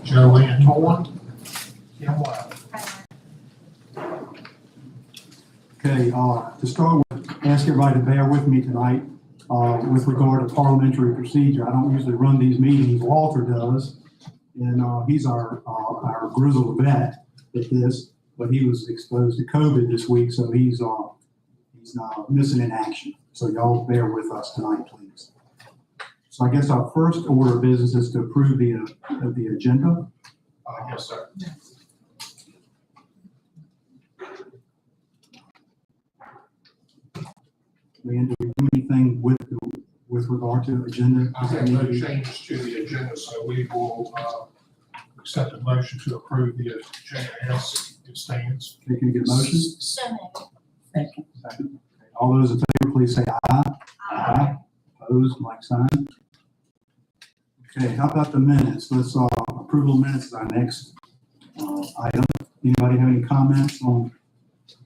Joanne Torn. Kim Wiley. Okay, to start with, ask everybody to bear with me tonight with regard to parliamentary procedure. I don't usually run these meetings, Walter does, and he's our grizzled vet at this, but he was exposed to COVID this week, so he's missing in action. So y'all bear with us tonight, please. So I guess our first order of business is to approve the agenda. Yes, sir. Leanne, do we do anything with regard to agenda? I have no changes to the agenda, so we will accept a motion to approve the agenda as it stands. Okay, can you get a motion? So moved. Second. Okay. All those in favor, please say aye. Aye. Opposed, like sign. Okay, how about the minutes? Let's approval of minutes is our next item. Anybody have any comments on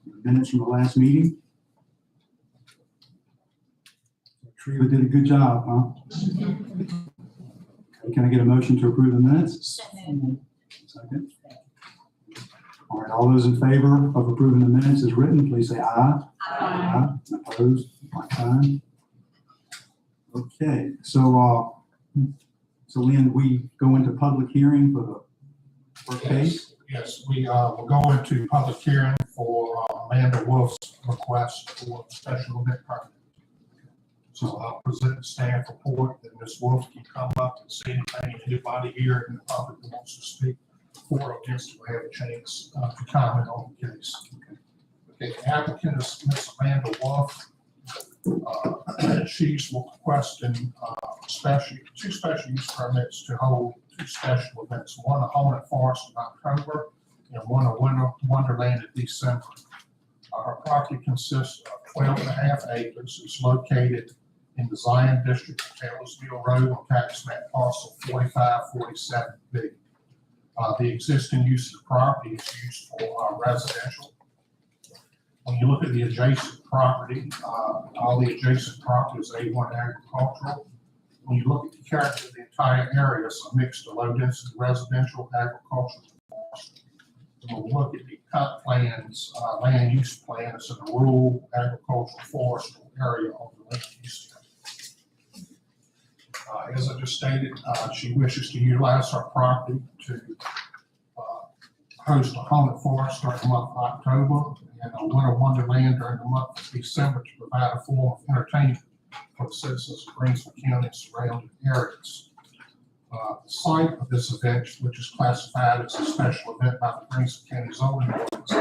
the minutes from the last meeting? Treva did a good job, huh? Okay, can I get a motion to approve the minutes? So moved. Second. All right, all those in favor of approving the minutes as written, please say aye. Aye. Opposed, like sign. Okay, so Lynn, we go into public hearing for the first case? Yes, we will go into public hearing for Amanda Wolf's request for a special event permit. So I'll present the staff report, and Ms. Wolf can come up and say anything, anybody here in the public that wants to speak for or against will have a chance to comment on the case. Okay, the applicant is Ms. Amanda Wolf. She's requesting two special use permits to hold two special events, one a haunted forest in October and one a wonderland in December. Her property consists of 12.5 acres. It's located in the Zion District of Taylorsville Road on tax map parcel 4547B. The existing use of the property is used for residential. When you look at the adjacent property, all the adjacent property is A1 agricultural. When you look at the character of the entire area, it's a mix of low density residential, agricultural, and forestry. When we look at the cut plans, land use plan, it's in a rural agricultural forestal area of the land use plan. As I just stated, she wishes to utilize her property to host a haunted forest starting the month of October and a winter wonderland during the month of December to provide a form of entertainment for the citizens of Greensville County and surrounding areas. The site of this event, which is classified as a special event by the Greensville County zoning ordinance,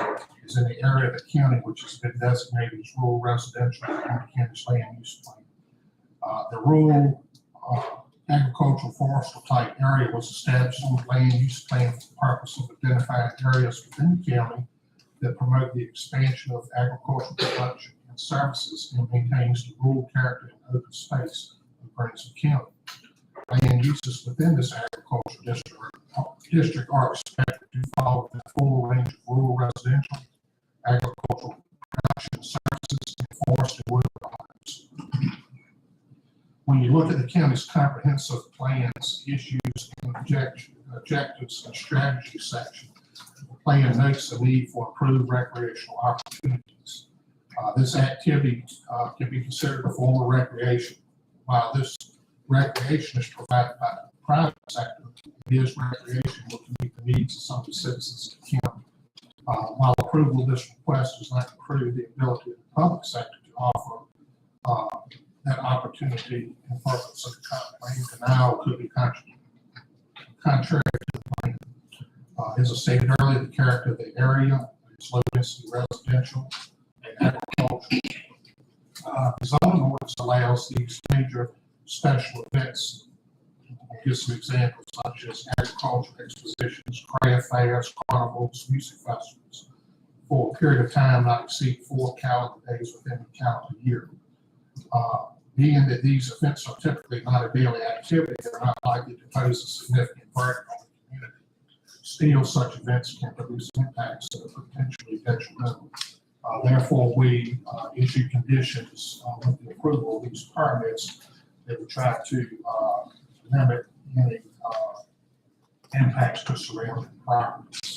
is in the area of the county which has been designated as rural residential in the county's land use plan. The rural agricultural forestal type area was established on the land use plan for the purpose of identifying areas within the county that promote the expansion of agricultural production and services and maintains the rural character and open space of Greensville County. Land uses within this agricultural district are expected to follow the full range of rural residential, agricultural production services, and forest and wood products. When you look at the county's comprehensive plans, issues, and objectives and strategy section, the plan notes the need for improved recreational opportunities. This activity can be considered a form of recreation. While this recreation is provided by the private sector, it is recreation which can meet the needs of some of the citizens of the county. While approval of this request does not improve the ability of the public sector to offer that opportunity in purpose of the plan, denial could be contrary to the plan. As I stated earlier, the character of the area is low density residential and agricultural. The zoning ordinance allows these major special events. I'll give some examples such as agricultural expositions, craft fairs, carnivals, music festivals for a period of time not exceed 4 calendar days within the calendar year. Being that these events are typically not a daily activity, they're not likely to pose a significant burden on the community. Still, such events can produce impacts that are potentially detrimental. Therefore, we issue conditions with the approval of these permits that would try to limit any impacts to surrounding properties.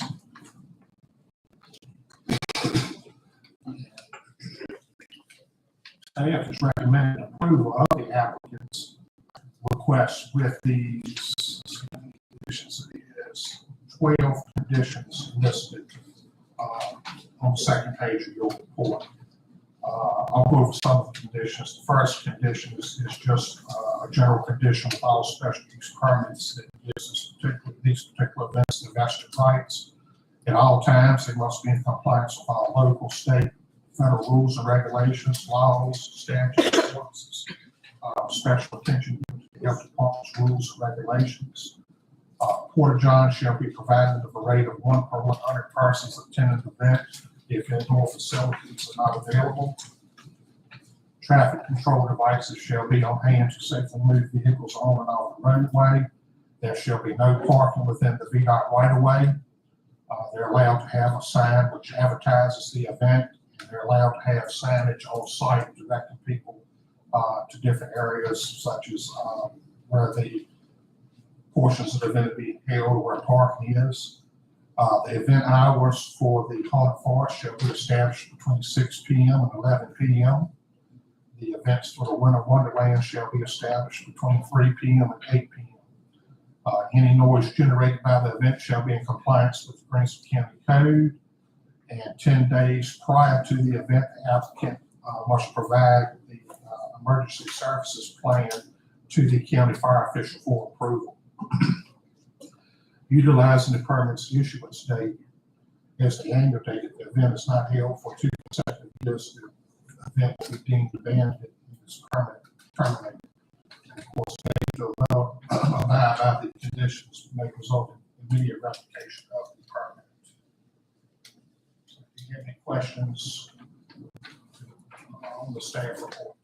Staff has recommended approval of the applicant's request with these conditions. It is 12 conditions listed on the second page of your report. I'll go over some of the conditions. The first condition is just a general condition with all special use permits that gives these particular events the vested rights. At all times, they must be in compliance with all local, state, federal rules and regulations, laws, statutes, ordinances. Special attention to the health department's rules and regulations. Porta johns shall be provided at the rate of 1 per 100 persons attending the event if indoor facilities are not available. Traffic control devices shall be on hand to safely move vehicles on and off the roadway. There shall be no parking within the VDOT right of way. They're allowed to have a sign which advertises the event, and they're allowed to have signage on site directing people to different areas, such as where the portions of the event being held or where parking is. The event hours for the haunted forest shall be established between 6 p.m. and 11 p.m. The events for the Winter Wonderland shall be established between 3 p.m. and 8 p.m. Any noise generated by the event shall be in compliance with the Greensville County Code. And 10 days prior to the event, the applicant must provide the emergency services plan to the county fire official for approval. Utilizing the permit's issuance date as the annual date if the event is not held for 2 consecutive years, the event will be deemed abandoned and its permit terminated. And of course, failure to abide by the conditions may result in immediate revocation of the permit. So if you have any questions on the staff report?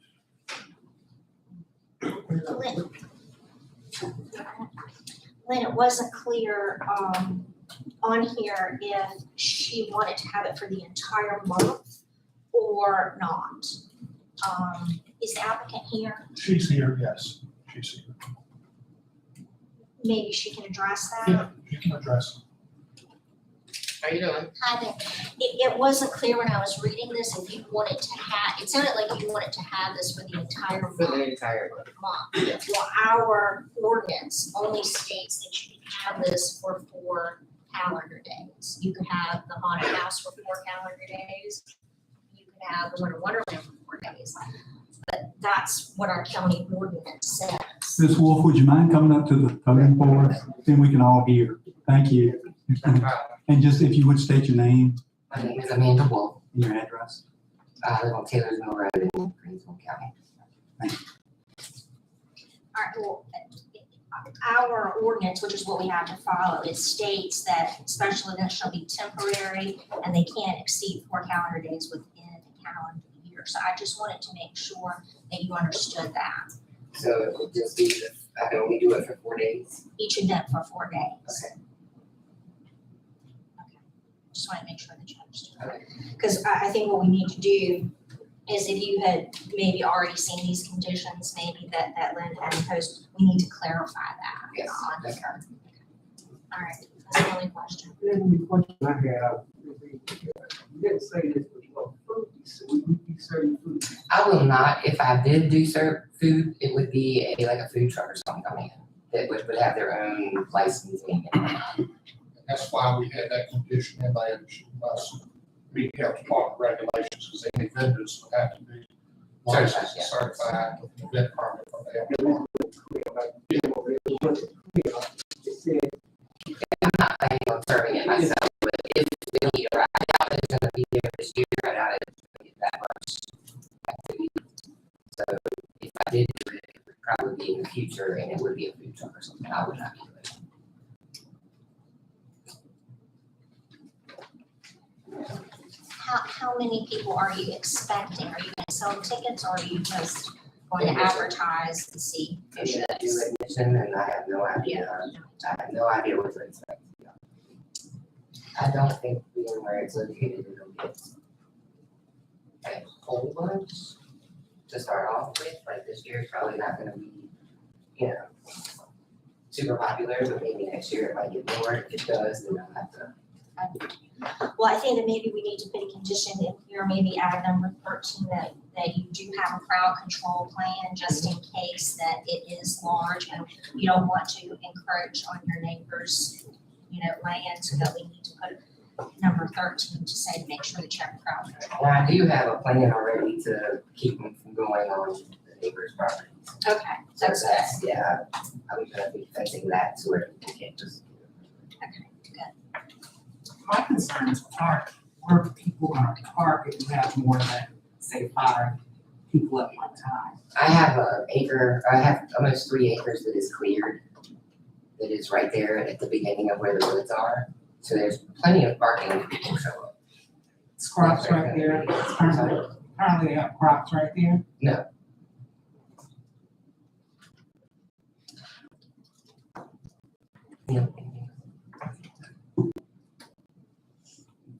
Lynn, it wasn't clear on here if she wanted to have it for the entire month or not. Is the applicant here? She's here, yes, she's here. Maybe she can address that? Yeah, you can address it. How you doing? Hi there. It wasn't clear when I was reading this if you wanted to have, it sounded like you wanted to have this for the entire For the month. entire month. Well, our ordinance only states that you can have this for 4 calendar days. You could have the haunted house for 4 calendar days. You could have the Winter Wonderland for 4 days. But that's what our county ordinance says. Ms. Wolf, would you mind coming up to the podium for us? Then we can all hear. Thank you. And just if you would state your name My name is Amanda Wolf. and your address. I live on Taylor's Mill Road in Greensville County. All right, well, our ordinance, which is what we have to follow, it states that special events shall be temporary and they can't exceed 4 calendar days within a calendar year. So I just wanted to make sure that you understood that. So it would just be, I can only do it for 4 days. Each event for 4 days. Okay. Just want to make sure that you understood. Okay. Because I think what we need to do is if you had maybe already seen these conditions, maybe that Lynn had imposed, we need to clarify that. Yes. Okay. All right, that's the only question. The only question I have is, you didn't say this was what food, so we would be serving food. I will not, if I did do serve food, it would be like a food truck or something coming in that would have their own licensing. That's why we had that condition in there, that she must meet health department regulations, because any vendors would have to be licensed and certified with an event permit from the health department. It said, I'm not planning on serving it myself, but if we need a ride out, it's gonna be there this year, I doubt it's gonna get that much activity. So if I did do it, it would probably be in the future and it would be a food truck or something, I would not do it. How many people are you expecting? Are you going to sell tickets or are you just going to advertise and see who I'm shows? gonna do admission and I have no idea, what to expect. I don't think being where it's located, it'll get a whole bunch to start off with, like this year is probably not gonna be, you know, super popular, but maybe next year it might get more. If it does, then I'll have to. Well, I think that maybe we need to put a condition in here, maybe add number 13, that you do have a crowd control plan, just in case that it is large, and you don't want to encroach on your neighbors, land, so that we need to put number 13 to say, to make sure that you have crowd control. And I do have a plan already to keep them from going on the neighbor's property. Okay, So that's good. that's, yeah, I'm gonna be fencing that so where you can't just. Okay, good. My concerns are where people are parked if you have more than, say, 5 people at one time. I have I have almost 3 acres that is cleared. That is right there at the beginning of where the woods are. So there's plenty of parking if people show up. It's crops right there. Currently they have crops right there. No. Yeah.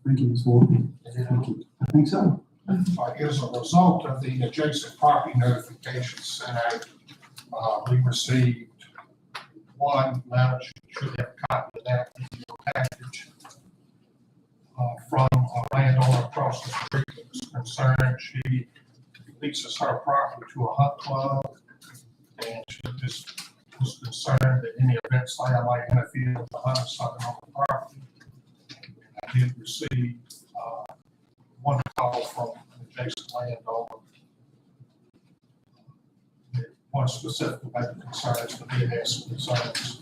Thank you, Ms. Wolfen. Is it Thank you. I think so. As a result of the adjacent property notifications sent out, we received one letter, you should have a copy of that in your package, from a landowner across the street that was concerned. She leases her property to a hunt club, and she just was concerned that any events there might interfere with the hunting something on the property. I did receive one call from an adjacent landowner. One specific about the concerns, but he had some concerns.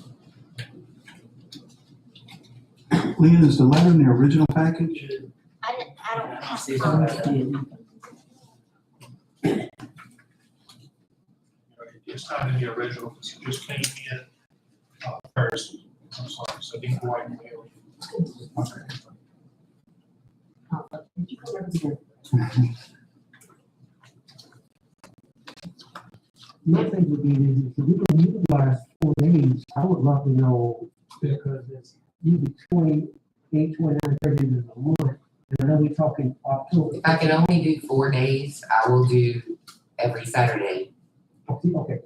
Leah, is the letter in the original package? I don't have See a if copy. It's not in the original, because it just came in Thursday. I'm sorry, so didn't go ahead and mail it. My thing would be, is if we're gonna utilize 4 days, I would love to know, because it's usually 28, 29, 30 days a month. And I know we're talking October. If I can only do 4 days, I will do every Saturday, Okay, okay?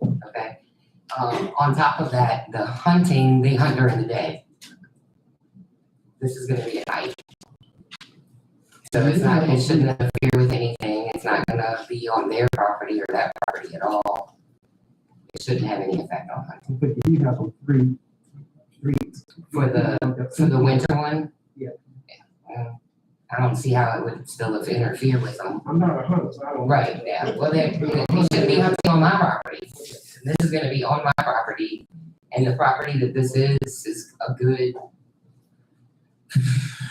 On top of that, the hunting, they hunt during the day. This is gonna be at night. So it's not, it shouldn't interfere with anything, it's not gonna be on their property or that property at all. It shouldn't have any effect on hunting. but you have them 3. For the winter one? Yeah. I don't see how it would still interfere with them. I'm not a hunter, so I don't. Right, yeah, well, they shouldn't be hunting on my property. This is gonna be on my property, and the property that this is a good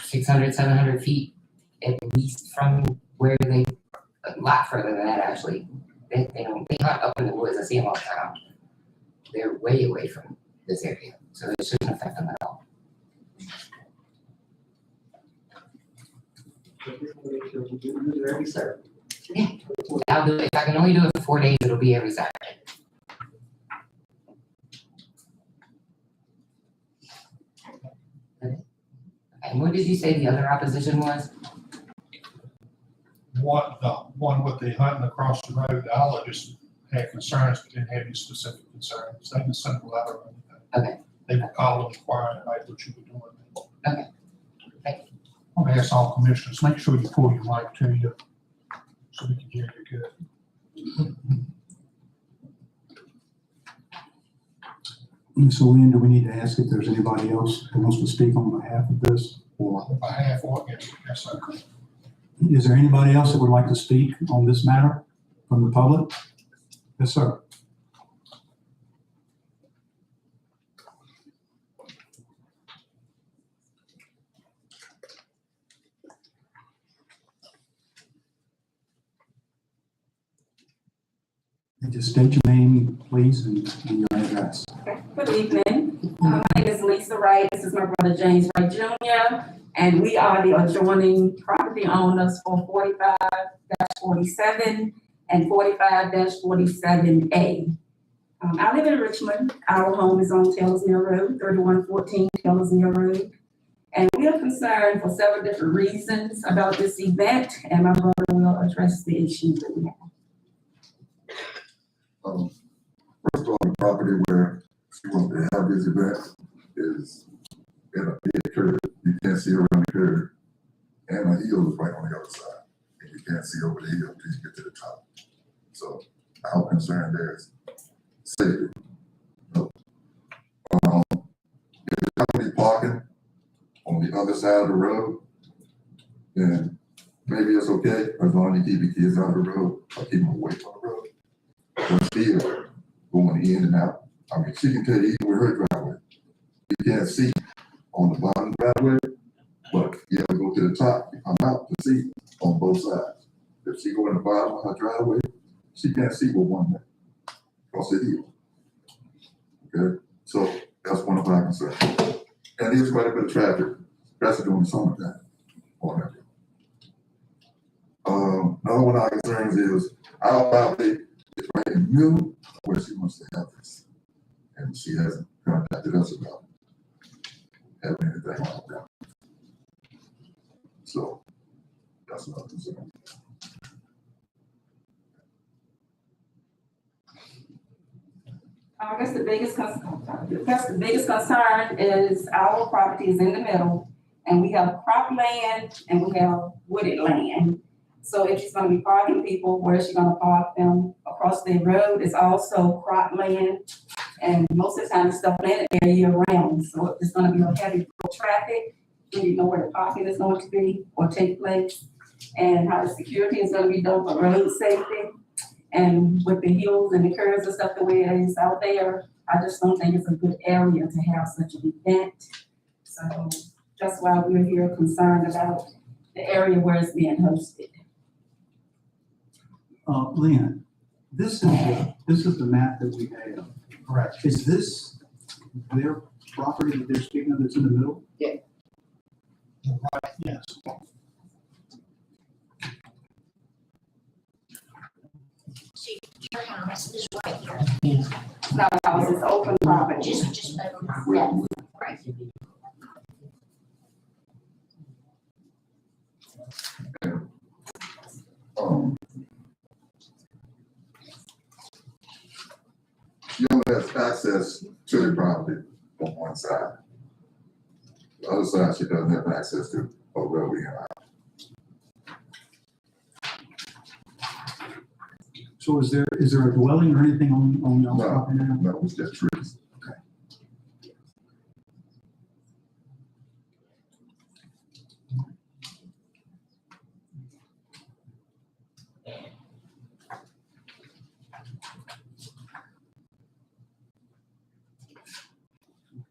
600, 700 feet at least from where they, a lot further than that, actually. They hunt up in the woods, I see them all the time. They're way away from this area, so it shouldn't affect them at all. Every Saturday. I'll do it, if I can only do it for 4 days, it'll be every Saturday. And what did you say the other opposition was? The one with the hunting across the road, the other just had concerns, but didn't have any specific concerns. They didn't send a letter or anything. Okay. They were calling, inquiring about what you were doing. Okay. Thank you. I'm gonna ask all commissioners, make sure you pull your mic to you, so we can hear you good. So Lynn, do we need to ask if there's anybody else who wants to speak on behalf of this? Or On behalf of, yes, sir. is there anybody else that would like to speak on this matter from the public? Yes, sir. And just state your name, please, and your address. Good evening. My name is Lisa Wright. This is my brother James Wright Jr. And we are the adjoining property owners for 45-47 and 45-47A. I live in Richmond. Our home is on Taylor's Mill Road, 3114 Taylor's Mill Road. And we are concerned for several different reasons about this event, and my brother will address the issues that we have. First on the property where she wants to have this event is in a big curve. You can't see around the curve. And the hill is right on the other side. And you can't see over the hill until you get to the top. So our concern there is safety. If there's company parking on the other side of the road, then maybe it's okay as long as you keep the kids out of the road or keep them away from the road. But still, going in and out. I mean, she can tell you even with her driveway. You can't see on the bottom driveway, but you have to go to the top, you come out to see on both sides. If she go in the bottom of her driveway, she can't see with one way across the hill. Okay, so that's one of our concerns. And there's quite a bit of traffic, especially during the summertime on that. Another one of our concerns is our property is right in the middle where she wants to have this. And she hasn't contacted us about having anything like that. So that's another concern. I guess the biggest concern is our property is in the middle, and we have crop land and we have wooded land. So if she's gonna be parking people, where is she gonna park them? Across the road is also crop land, and most of the time it's stuff planted there year round. So it's gonna be a heavy traffic, and you know where the parking is going to be or take place, and how the security is gonna be done for road safety. And with the hills and the curves and stuff the way it is out there, I just don't think it's a good area to have such an event. So that's why we're here concerned about the area where it's being hosted. Lynn, this is the map that we have. Correct. Is this their property that they're speaking of that's in the middle? Right, yes. See, your house is right here, It's not a house, it's open property. just over that, right. She only has access to the property on one side. The other side, she doesn't have access to a road in her. So is there a dwelling or anything on y'all's No. property now? No, it's just trees. Okay,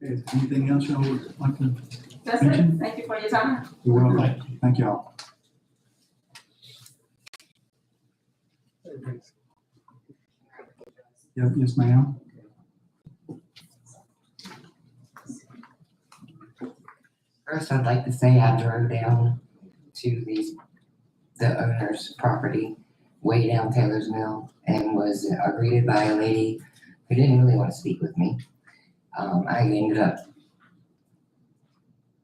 is there anything else y'all would like to? That's it. Thank you for your time. You're welcome. Thank y'all. Yes, ma'am. First, I'd like to say I drove down to the owner's property way down Taylor's Mill and was greeted by a lady who didn't really want to speak with me. I ended up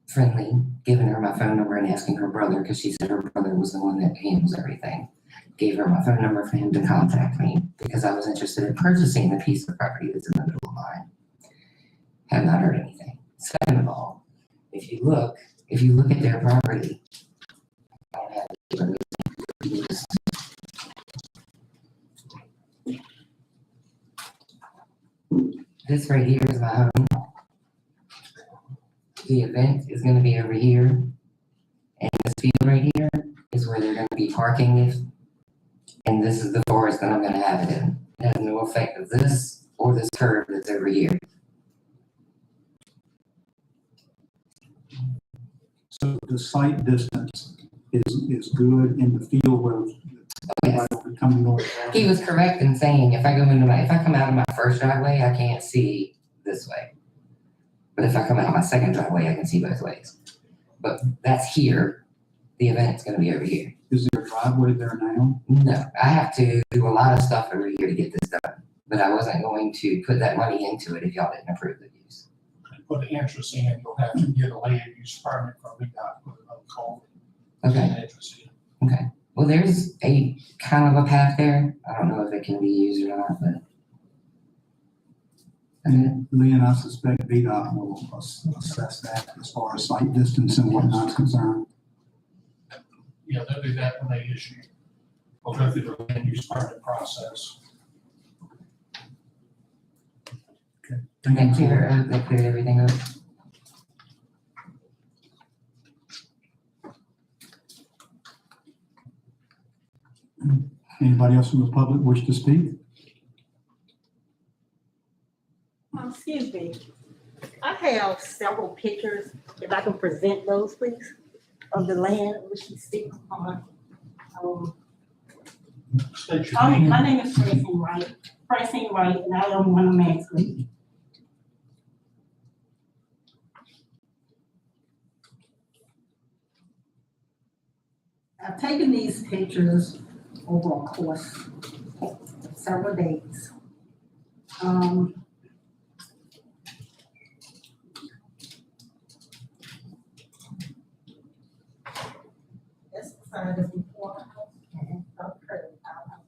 friendly, giving her my phone number and asking her brother, because she said her brother was the one that handles everything. Gave her my phone number for him to contact me because I was interested in purchasing the piece of property that's in the middle of mine. Have not heard anything. Second of all, if you look at their property, I don't have it. This right here is my home. The event is gonna be over here. And this field right here is where they're gonna be parking and this is the forest that I'm gonna have it in. It has no effect of this or this curve that's over here. So the site distance is good in the field where Yes. coming north. He was correct in saying if I come out of my first driveway, I can't see this way. But if I come out of my second driveway, I can see both ways. But that's here. The event's gonna be over here. Is there a driveway there now? No, I have to do a lot of stuff over here to get this done. But I wasn't going to put that money into it if y'all didn't approve the use. Put an interest in, you'll have to get a land use permit from the guy, put it on call. Okay, Interest in. okay. Well, there's a kind of a path there. I don't know if it can be used or not, but And Lynn, I suspect VDOT will assess that as far as site distance and whatnot is concerned. Yeah, they'll do that when they issue. We'll go through the land use permit process. Thank you. They clear everything up. Anybody else from the public wish to speak? Excuse me. I have several pictures, if I can present those, please, of the land which she's speaking on. State your name. My name is Francine Wright, and I am one of Maxley. I've taken these pictures over a course of several days. This side is before the house and up curve out house.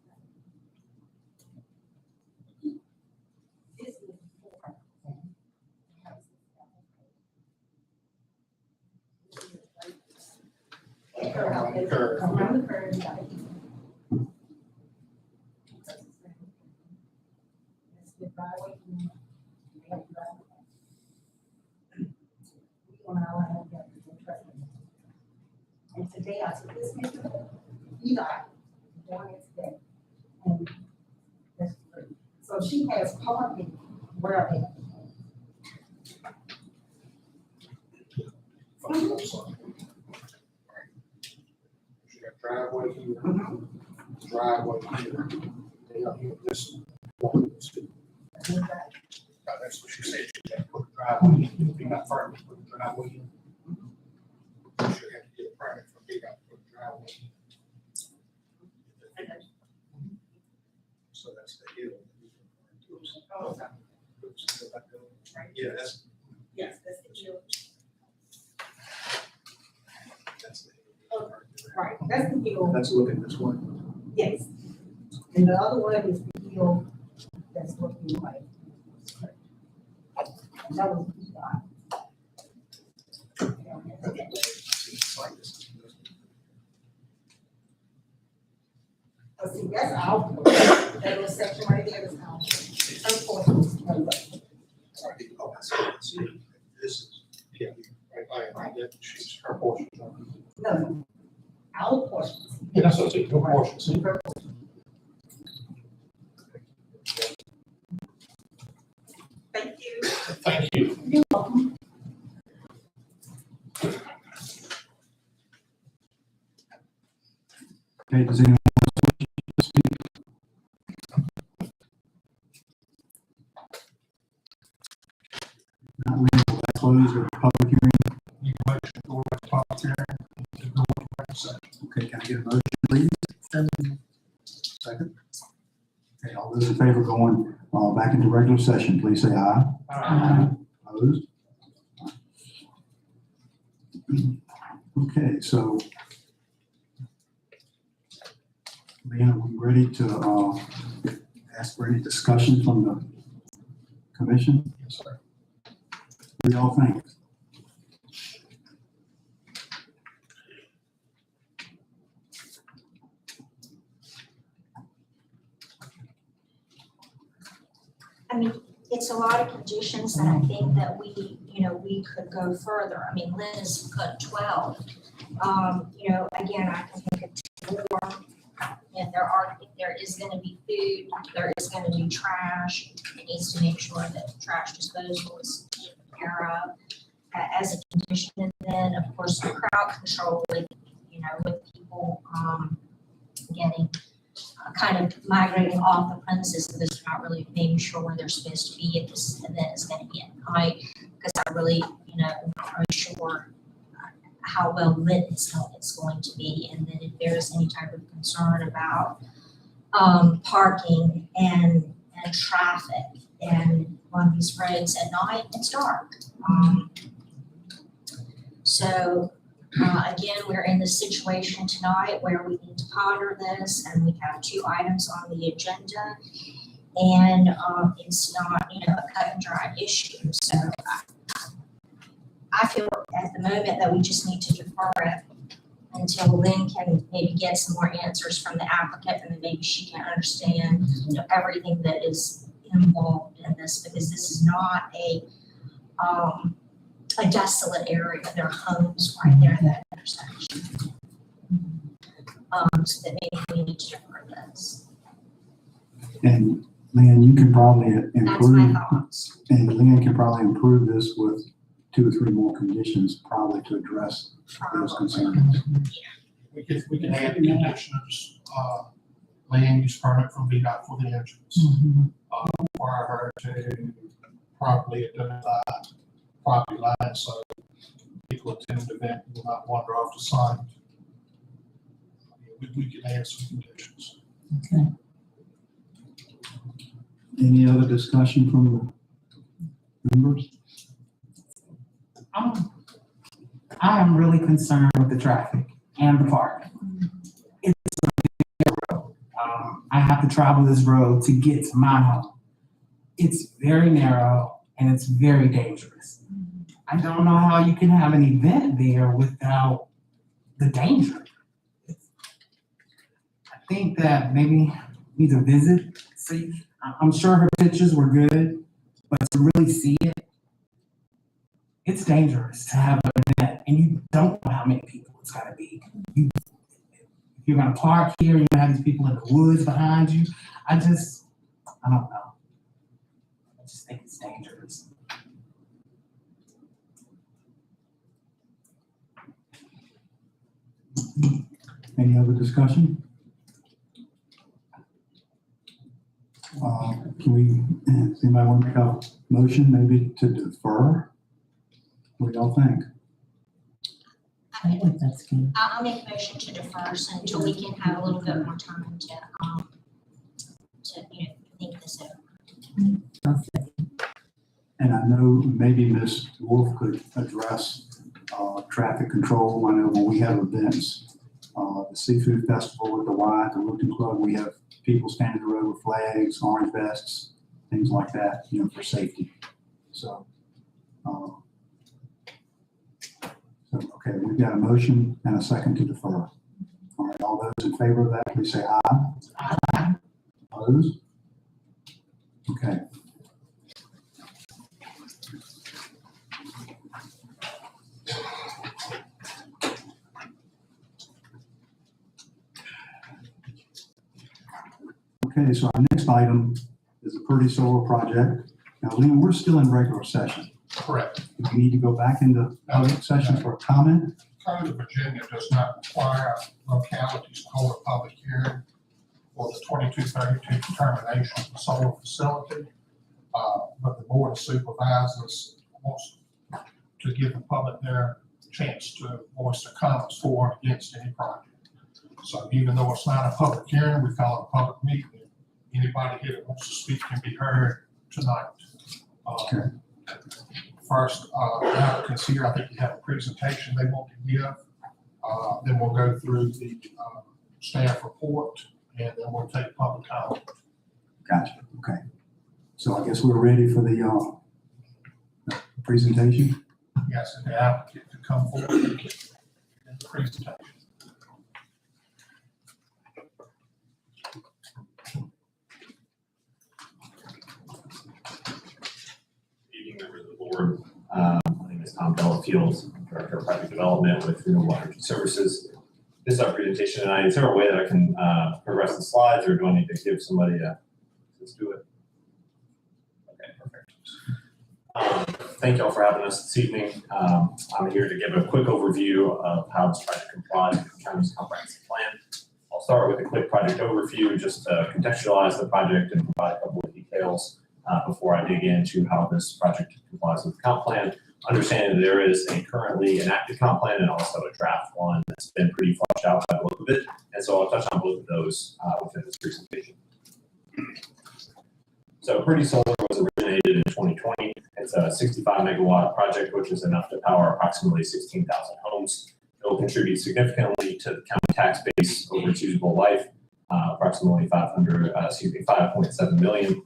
This is before. Around the curve, you got it. That's the driveway. We have driveway. We want our land, we have to trust them. And today I took this picture, doing it today. And that's great. So she has parking where they. You got driveway here, driveway here. They got here, this one, this two. That's what she said, she had to put a driveway in, if you got permit to put a driveway in. You should have to get a permit from VDOT to put a driveway in. So that's the hill. Oh, okay. Yeah, that's. Yes, that's the deal. That's the Oh, right, that's the deal. That's looking this way. Yes. And the other one is the deal that's looking like. And that was the spot. But see, that's our portion. That little section right there is our portion. Her portion is her portion. Oh, I see. This is, yeah, right, that she's her portion. No, our portion. Yeah, that's what I see, her portion, see? Her portion. Thank you. Thank you. You're welcome. Okay, does anyone else wish to speak? Not Lynn, will I close the public hearing? You can motion to go to public hearing, to go to regular session. Okay, can I get a motion, please? Second. Okay, all those in favor going back into regular session, please say aye. Opposed? Okay, so Leanne, are we ready to ask for any discussion from the commission? Yes, sir. What do y'all think? I mean, it's a lot of conditions that I think that we could go further. I mean, Lynn has put 12. Again, I can think of 2 more. And there is gonna be food, there is gonna be trash. It needs to make sure that trash disposal is taken care of as a condition. And then, of course, the crowd control with people getting kind of migrating off the premises because they're not really making sure where they're supposed to be if this event is going to be at night. Because I really, not really sure how well lit it's going to be. And then if there's any type of concern about parking and traffic and on these roads at night, it's dark. Again, we're in this situation tonight where we need to ponder this, and we have 2 items on the agenda. And, it's not, a cut and dry issue, so I feel at the moment that we just need to defer it until Lynn can maybe get some more answers from the applicant, and then maybe she can understand, everything that is involved in this, because this is not a desolate area. There are homes right there at that intersection. So that maybe we need to defer this. And Lynn, you can probably That's my improve, thoughts. and Lynn can probably improve this with 2 or 3 more conditions, probably to address those concerns. We can add conditions, land use permit from VDOT for the entrance. Require her to properly identify property lines so people attending the event will not wander off the site. We can add some conditions. Any other discussion from the members? I am really concerned with the traffic and the parking. It's a big road. I have to travel this road to get to my home. It's very narrow and it's very dangerous. I don't know how you can have an event there without the danger. I think that maybe we need to visit, see. I'm sure her pictures were good, but to really see it, it's dangerous to have an event and you don't know how many people it's gonna be. If you're gonna park here, you're gonna have these people in the woods behind you. I don't know. I just think it's dangerous. Any other discussion? Can we, does anybody want to make a motion maybe to defer? What do y'all think? I think that's good. I'll make a motion to defer so until we can have a little bit more time to think this over. And I know maybe Ms. Wolf could address traffic control. I know when we have events, the Seafood Festival at the Y, the Wilton Club, we have people standing in the road with flags, orange vests, things like that, for safety. So, okay, we've got a motion and a second to defer. All right, all those in favor of that, please say aye. Aye. Opposed? Okay. Okay, so our next item is a pretty solar project. Now, Lynn, we're still in regular session. Correct. Do we need to go back into public session for a comment? Code of Virginia does not require localities to hold a public hearing for the 2232 determination of the solar facility. But the Board of Supervisors wants to give the public their chance to voice their comments for or against any project. So even though it's not a public hearing, we call it a public meeting. Anybody here that wants to speak can be heard tonight. Okay. First, applicants here, I think you have a presentation they want to give. Then we'll go through the staff report, and then we'll take public comment. Gotcha, okay. So I guess we're ready for the presentation? Yes, and the applicant to come forward and give the presentation. Evening, members of the board. My name is Tom Bellafield, Director of Project Development with Renewable Energy Services. This is our presentation tonight. Is there a way that I can progress the slides, or do I need to give somebody a, let's do it? Okay, perfect. Thank you all for having us this evening. I'm here to give a quick overview of how this project complies with the county's comprehensive plan. I'll start with a quick project overview just to contextualize the project and provide a couple of details before I dig into how this project complies with the comp plan. Understanding that there is a currently enacted comp plan and also a draft one that's been pretty fleshed out by the look of it. And so I'll touch on both of those within this presentation. So Pretty Solar was originated in 2020. It's a 65 megawatt project, which is enough to power approximately 16,000 homes. It will contribute significantly to the county tax base over its usable life. approximately 5.7 million.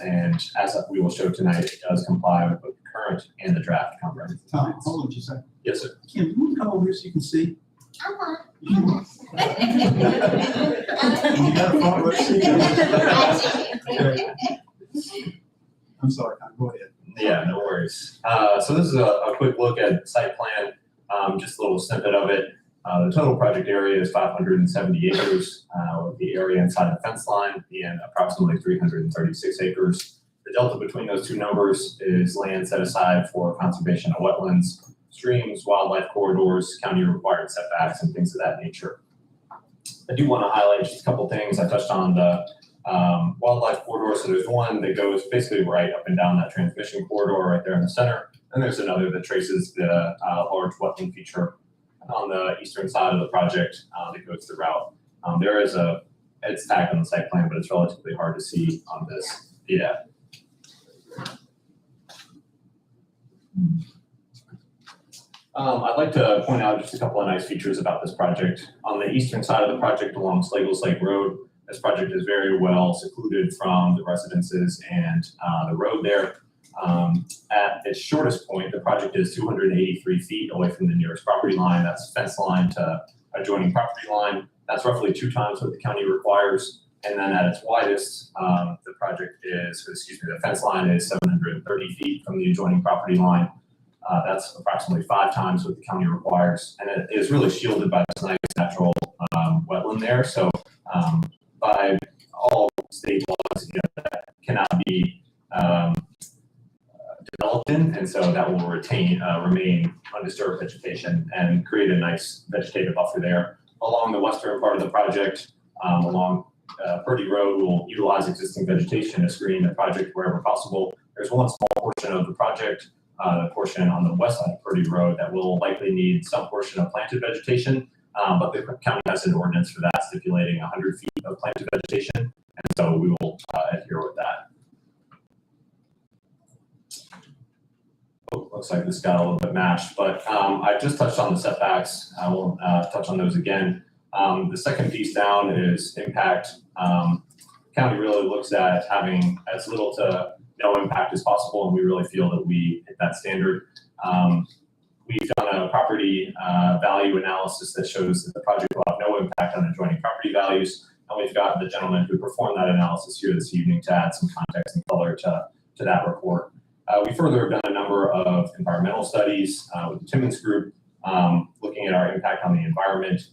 And as we will show tonight, it does comply with both the current and the draft comprehensive Tom, plans. hold on just a second. Yes, sir. Kim, you want to come over here so you can see? Come on. You got a front row seat. I'm sorry, Tom, go ahead. Yeah, no worries. So this is a quick look at site plan, just a little snippet of it. The total project area is 570 acres, with the area inside the fence line being approximately 336 acres. The delta between those two numbers is land set aside for conservation of wetlands, streams, wildlife corridors, county required setbacks, and things of that nature. I do want to highlight just a couple things. I touched on the wildlife corridor. So there's one that goes basically right up and down that transmission corridor right there in the center. And there's another that traces the large wetland feature on the eastern side of the project that goes throughout. It's tagged on the site plan, but it's relatively hard to see on this. Yeah. I'd like to point out just a couple of nice features about this project. On the eastern side of the project along Slagles Lake Road, this project is very well secluded from the residences and the road there. At its shortest point, the project is 283 feet away from the nearest property line. That's fence line to adjoining property line. That's roughly 2 times what the county requires. And then at its widest, the fence line is 730 feet from the adjoining property line. That's approximately 5 times what the county requires. And it is really shielded by this nice natural wetland there. So by all state laws, that cannot be developed in, and so that will remain undisturbed vegetation and create a nice vegetative buffer there. Along the western part of the project, along Purdy Road, we'll utilize existing vegetation to screen the project wherever possible. There's one small portion of the project, the portion on the west side of Purdy Road, that will likely need some portion of planted vegetation, but the county has an ordinance for that stipulating 100 feet of planted vegetation, and so we will adhere with that. Looks like this got a little bit mashed, but I just touched on the setbacks. I will touch on those again. The second piece down is impact. County really looks at having as little to no impact as possible, and we really feel that we hit that standard. We've done a property value analysis that shows that the project will have no impact on adjoining property values, and we've got the gentleman who performed that analysis here this evening to add some context and color to that report. We further have done a number of environmental studies with the Timmons Group, looking at our impact on the environment,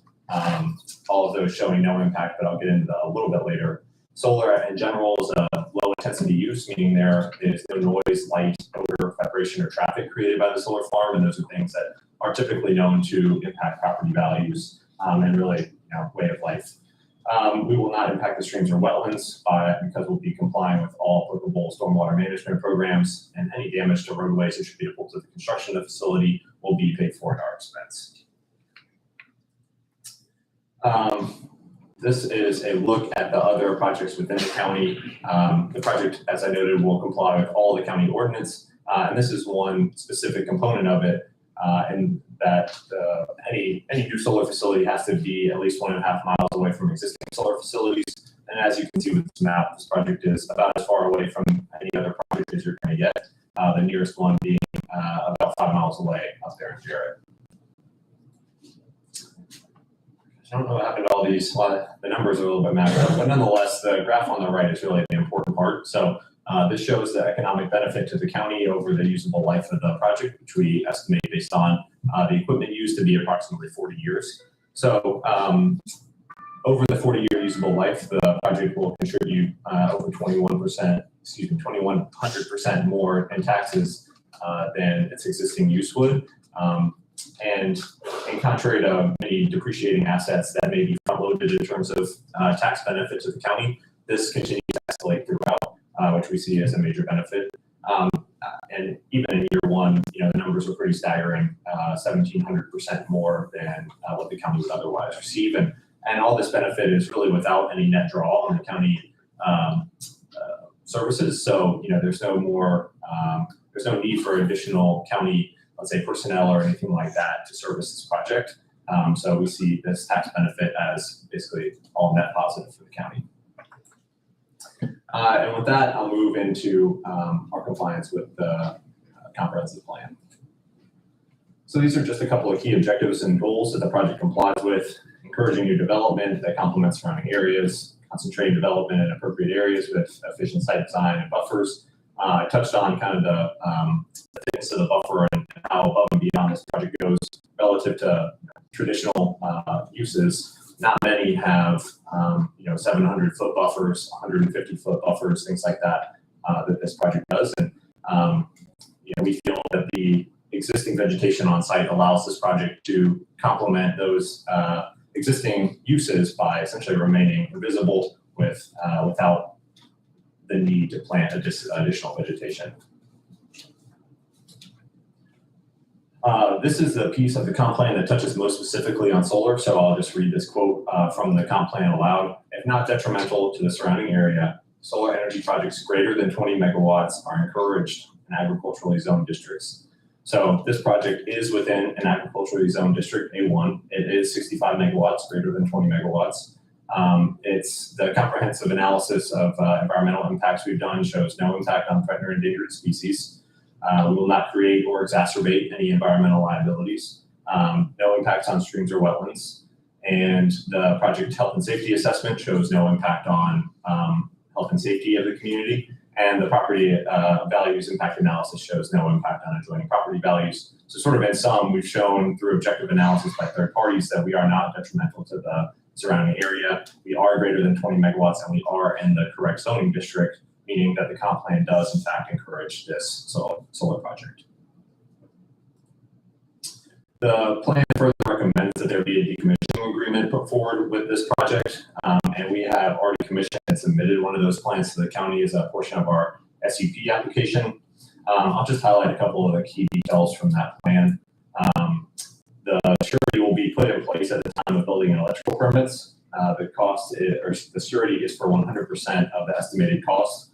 all of those showing no impact, but I'll get into that a little bit later. Solar in general is a low intensity use, meaning there is no noise, light, odor, vibration, or traffic created by the solar farm, and those are things that are typically known to impact property values and really, way of life. We will not impact the streams or wetlands because we'll be complying with all applicable stormwater management programs, and any damage to roadways attributable to the construction of the facility will be paid for at our expense. This is a look at the other projects within the county. The project, as I noted, will comply with all the county ordinance, and this is one specific component of it, and that any new solar facility has to be at least 1.5 miles away from existing solar facilities. And as you can see with this map, this project is about as far away from any other project as you're going to get, the nearest one being about 5 miles away up there in Jarrett. I don't know what happened to all these. Well, the numbers are a little bit mashed up, but nonetheless, the graph on the right is really the important part. So this shows the economic benefit to the county over the usable life of the project, which we estimate based on the equipment used to be approximately 40 years. So over the 40-year usable life, the project will contribute over 2,100% more in taxes than its existing use would. And contrary to many depreciating assets that may be front-loaded in terms of tax benefit to the county, this continues to escalate throughout, which we see as a major benefit. And even in year one, the numbers are pretty staggering, 1,700% more than what the county would otherwise receive. And all this benefit is really without any net draw on the county services. So, there's no need for additional county, let's say, personnel or anything like that to service this project. So we see this tax benefit as basically all net positive for the county. And with that, I'll move into our compliance with the comprehensive plan. So these are just a couple of key objectives and goals that the project complies with: encouraging new development that complements surrounding areas, concentrated development in appropriate areas with efficient site design and buffers. I touched on kind of the thickness of the buffer and how above and beyond this project goes relative to traditional uses. Not many have 700-foot buffers, 150-foot buffers, things like that that this project does. And we feel that the existing vegetation on site allows this project to complement those existing uses by essentially remaining invisible without the need to plant additional vegetation. This is the piece of the comp plan that touches most specifically on solar, so I'll just read this quote from the comp plan aloud. If not detrimental to the surrounding area, solar energy projects greater than 20 megawatts are encouraged in agriculturally zoned districts. So this project is within an agriculturally zoned district, A1. It is 65 megawatts, greater than 20 megawatts. It's the comprehensive analysis of environmental impacts we've done shows no impact on threatened or endangered species. We will not create or exacerbate any environmental liabilities. No impacts on streams or wetlands. And the project health and safety assessment shows no impact on health and safety of the community. And the property values impact analysis shows no impact on adjoining property values. So sort of in sum, we've shown through objective analysis by third parties that we are not detrimental to the surrounding area. We are greater than 20 megawatts and we are in the correct zoning district, meaning that the comp plan does in fact encourage this solar project. The plan further recommends that there be a decommissioning agreement put forward with this project, and we have already commissioned and submitted one of those plans to the county as a portion of our SUP application. I'll just highlight a couple of the key details from that plan. The surety will be put in place at the time of building and electrical permits. The cost is, or the surety is for 100% of the estimated cost,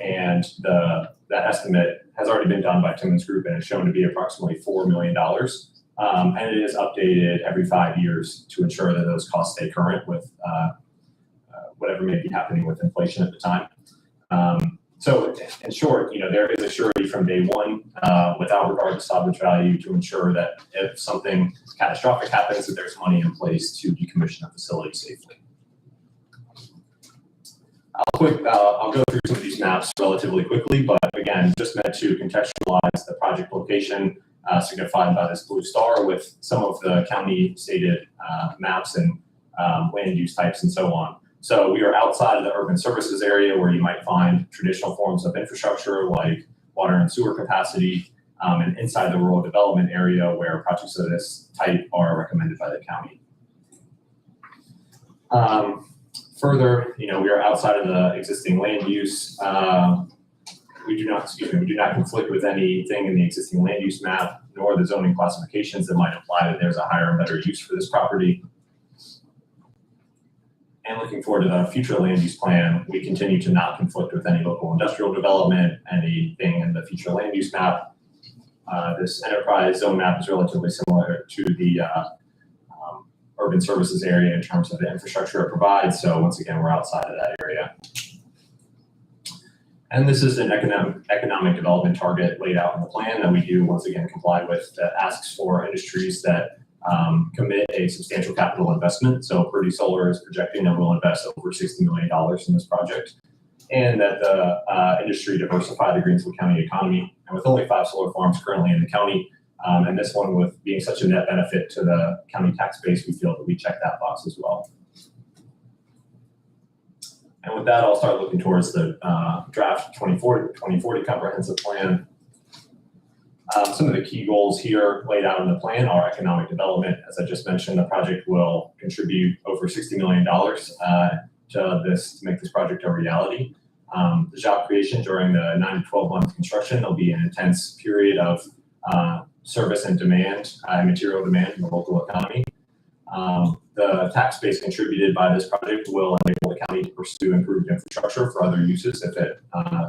and that estimate has already been done by Timmons Group and is shown to be approximately $4 million. And it is updated every 5 years to ensure that those costs stay current with whatever may be happening with inflation at the time. So in short, there is a surety from day one without regard to salvage value to ensure that if something catastrophic happens, that there's money in place to decommission the facility safely. I'll go through some of these maps relatively quickly, but again, just meant to contextualize the project location signified by this blue star with some of the county stated maps and land use types and so on. So we are outside of the urban services area where you might find traditional forms of infrastructure like water and sewer capacity, and inside the rural development area where projects of this type are recommended by the county. Further, we are outside of the existing land use. We do not conflict with anything in the existing land use map, nor the zoning classifications that might imply that there's a higher and better use for this property. And looking forward to the future land use plan, we continue to not conflict with any local industrial development, anything in the future land use map. This enterprise zone map is relatively similar to the urban services area in terms of the infrastructure it provides. So once again, we're outside of that area. And this is an economic development target laid out in the plan that we do once again comply with, that asks for industries that commit a substantial capital investment. So Purdy Solar is projecting that we'll invest over $60 million in this project, and that the industry diversify the Greensville County economy. And with only 5 solar farms currently in the county, and this one with being such a net benefit to the county tax base, we feel that we check that box as well. And with that, I'll start looking towards the draft 2040 comprehensive plan. Some of the key goals here laid out in the plan are economic development. As I just mentioned, the project will contribute over $60 million to make this project a reality. The job creation during the 9 to 12 month construction, there'll be an intense period of service and demand, material demand in the local economy. The tax base contributed by this project will enable the county to pursue improved infrastructure for other uses if it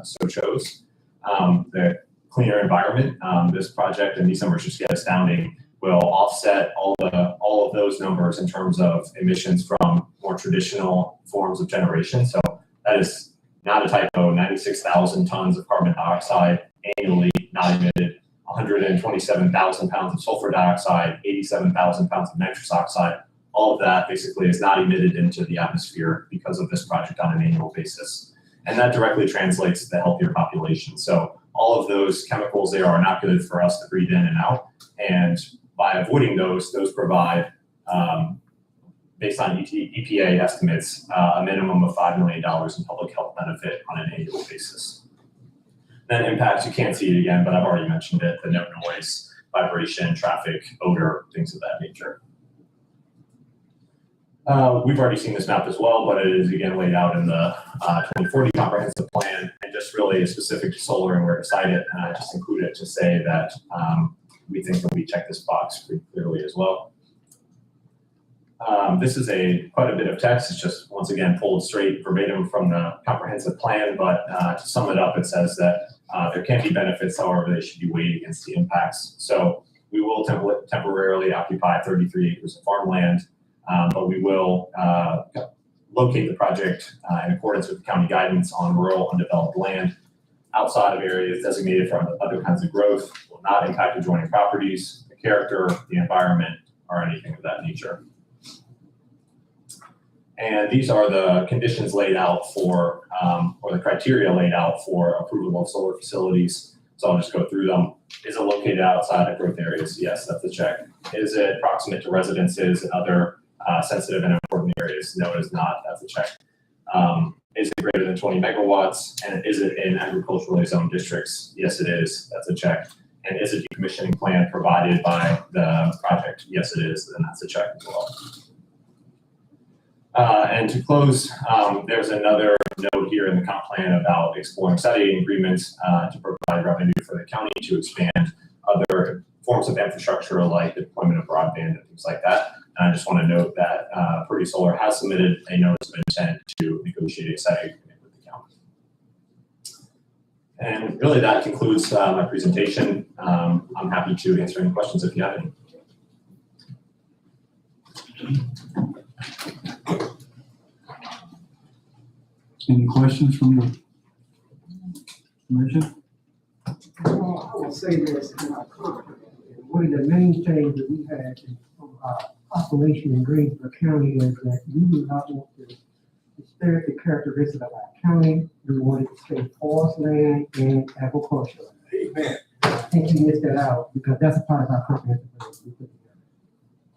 so chose. The cleaner environment, this project, and these numbers just get astounding, will offset all of those numbers in terms of emissions from more traditional forms of generation. So that is not a typo, 96,000 tons of carbon dioxide annually not emitted, 127,000 pounds of sulfur dioxide, 87,000 pounds of nitrous oxide. All of that basically is not emitted into the atmosphere because of this project on an annual basis. And that directly translates to the healthier population. So all of those chemicals there are not good for us to breathe in and out. And by avoiding those provide, based on EPA estimates, a minimum of $5 million in public health benefit on an annual basis. Then impacts, you can't see it again, but I've already mentioned it, the no noise, vibration, traffic, odor, things of that nature. We've already seen this map as well, but it is again laid out in the 2040 comprehensive plan, and just really specific to solar and where to site it. And I just include it to say that we think that we check this box pretty clearly as well. This is quite a bit of text. It's just once again pulled straight verbatim from the comprehensive plan, but to sum it up, it says that there can be benefits, however, they should be weighed against the impacts. So we will temporarily occupy 33 acres of farmland. But we will locate the project in accordance with the county guidance on rural undeveloped land outside of areas designated for other kinds of growth, will not impact adjoining properties, the character, the environment, or anything of that nature. And these are the conditions laid out for, or the criteria laid out for approval of solar facilities. So I'll just go through them. Is it located outside of growth areas? Yes, that's a check. Is it proximate to residences and other sensitive and important areas? No, it is not. That's a check. Is it greater than 20 megawatts? And is it in agriculturally zoned districts? Yes, it is. That's a check. And is a decommissioning plan provided by the project? Yes, it is. And that's a check as well. And to close, there's another note here in the comp plan about exploring siting agreements to provide revenue for the county to expand other forms of infrastructure like the deployment of broadband and things like that. And I just want to note that Purdy Solar has submitted a notice of intent to negotiate a siting agreement with the county. And really that concludes my presentation. I'm happy to answer any questions if you have any. Any questions from the commission? Well, I will say this in our comment. One of the main things that we had in our population in Greensville County is that we do not want to disturb the characteristics of our county. We wanted to stay forest land and agriculture. Amen. I think you missed that out because that's a part of our comprehensive plan we put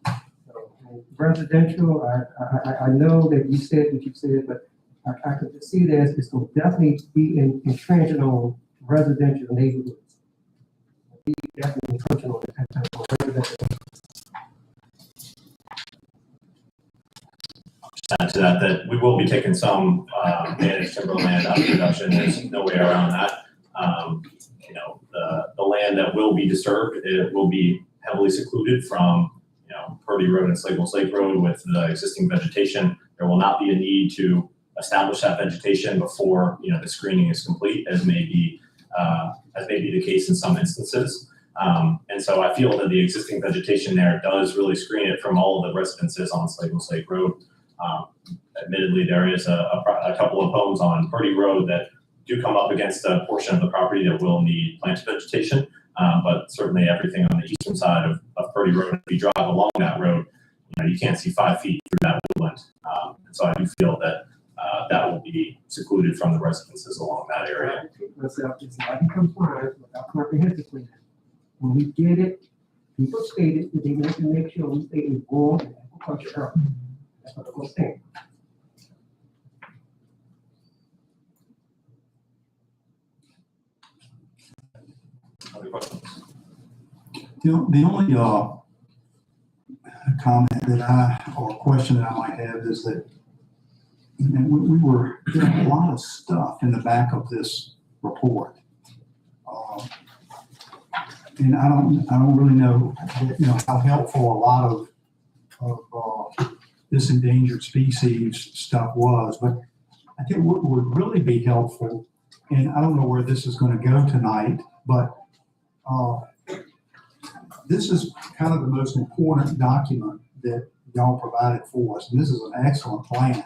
together. So, residential, I know that you said what you said, but I could see this, it's going to definitely be intransigent on residential neighborhoods. Be definitely intransigent on residential. Just add to that we will be taking some managed timberland out of production. There's no way around that. The land that will be disturbed, it will be heavily secluded from, Purdy Road and Slate Lake Road with the existing vegetation. There will not be a need to establish that vegetation before the screening is complete, as may be the case in some instances. And so I feel that the existing vegetation there does really screen it from all of the residences on Slate Lake Road. Admittedly, there is a couple of homes on Purdy Road that do come up against a portion of the property that will need planted vegetation, but certainly everything on the eastern side of Purdy Road, if you drive along that road, you can't see 5 feet through that woodland. And so I do feel that that will be secluded from the residences along that area. Myself is not in compliance with our comprehensive plan. When we did it, people stated that they wanted to make sure we stay involved in agriculture. That's what it was saying. Other questions? The only comment or question that I might have is that we were doing a lot of stuff in the back of this report. And I don't really know, how helpful a lot of this endangered species stuff was, but I think what would really be helpful, and I don't know where this is going to go tonight, but this is kind of the most important document that y'all provided for us, and this is an excellent plan.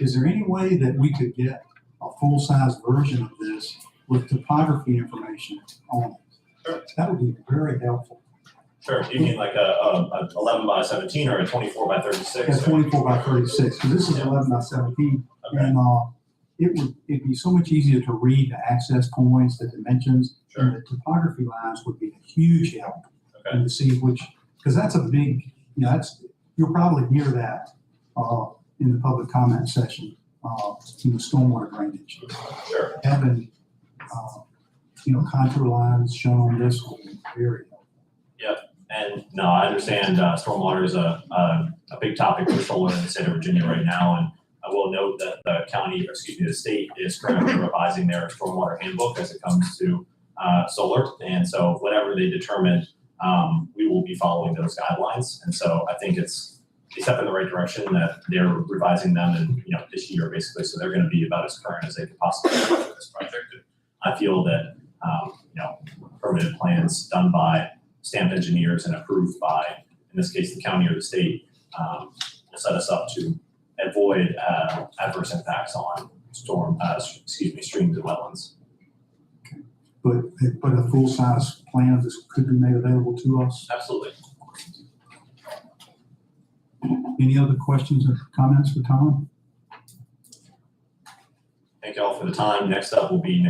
Is there any way that we could get a full-size version of this with topography information on it? Sure. That would be very helpful. Sure, you mean like a 11 by 17 or a 24 by 36? Yeah, 24 by 36, because this is Yeah. 11 by 17. Okay. And it'd be so much easier to read the access points, the dimensions, Sure. and the topography lines would be a huge help. Okay. And to see which, because that's a big, you'll probably hear that in the public comment session, in the stormwater drainage. Sure. Having, contour lines shown on this will be very helpful. And no, I understand stormwater is a big topic for solar in the state of Virginia right now. And I will note that the state is currently revising their stormwater handbook as it comes to solar. And so whatever they determine, we will be following those guidelines. And so I think it's a step in the right direction that they're revising them in, this year basically. So they're going to be about as current as they could possibly be for this project. And I feel that, permitted plans done by stamped engineers and approved by, in this case, the county or the state, will set us up to avoid adverse impacts on streams and wetlands. But a full-size plan of this could be made available to us. Absolutely. Any other questions or comments for Tom? Thank you all for the time. Next up will be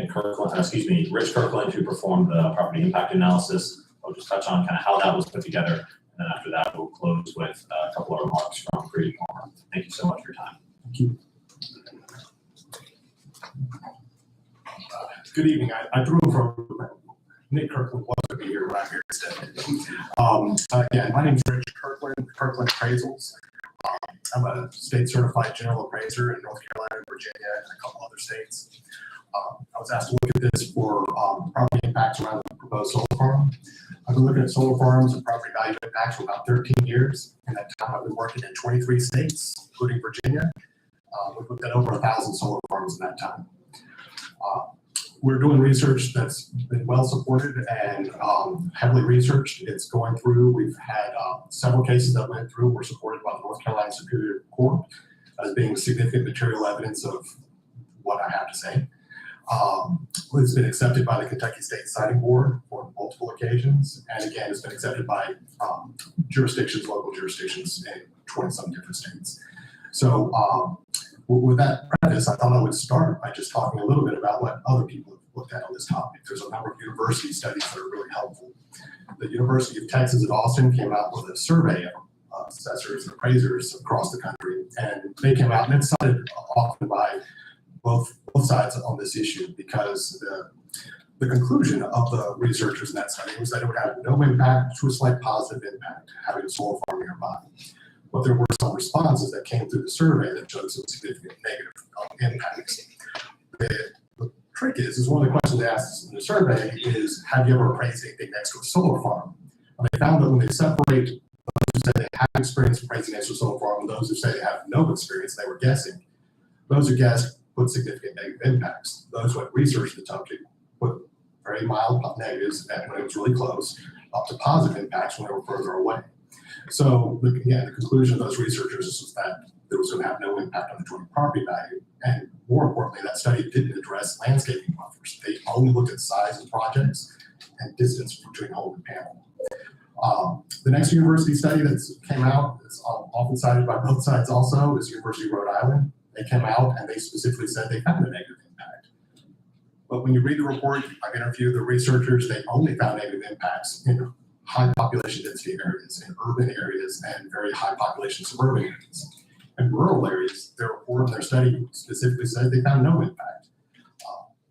Rich Kirkland, who performed the property impact analysis. I'll just touch on kind of how that was put together. And then after that, we'll close with a couple of remarks from Grady Palmer. Thank you so much for your time. Thank you. Good evening. I threw him from Nick Kirkland was going to be here, but I'm here instead. Again, my name is Rich Kirkland Appraisals. I'm a state certified general appraiser in North Carolina, Virginia, and a couple other states. I was asked to look at this for property impacts around the proposed solar farm. I've been looking at solar farms and property value impacts for about 13 years. In that time, I've been working in 23 states, including Virginia. We've looked at over 1,000 solar farms in that time. We're doing research that's been well supported and heavily researched. It's going through. We've had several cases that went through. Were supported by the North Carolina Superior Court as being significant material evidence of what I have to say. It's been accepted by the Kentucky State Siting Board for multiple occasions. And again, it's been accepted by local jurisdictions in 20-some different states. So with that preface, I thought I would start by just talking a little bit about what other people have looked at on this topic. There's a number of university studies that are really helpful. The University of Texas at Austin came out with a survey of assessors and appraisers across the country. And they came out, and it's cited often by both sides on this issue, because the conclusion of the researchers in that study was that it would have no impact to a slight positive impact having a solar farm nearby. But there were some responses that came through the survey that showed some significant negative impacts. The trick is one of the questions they asked in the survey is, have you ever appraised anything next to a solar farm? And they found that when they separate those who say they have experience appraising next to a solar farm and those who say they have no experience, they were guessing. Those who guessed put significant negative impacts. Those who had researched the topic put very mild negatives when it was really close, up to positive impacts when they were further away. So again, the conclusion of those researchers is that there was going to have no impact on the joint property value. And more importantly, that study didn't address landscaping buffers. They only looked at size of projects and distance between home and panel. The next university study that came out, is often cited by both sides also, is University of Rhode Island. They came out and they specifically said they found a negative impact. But when you read the report, I've interviewed the researchers, they only found negative impacts in high population density areas, in urban areas, and very high population suburban areas. In rural areas, their report and their study specifically said they found no impact.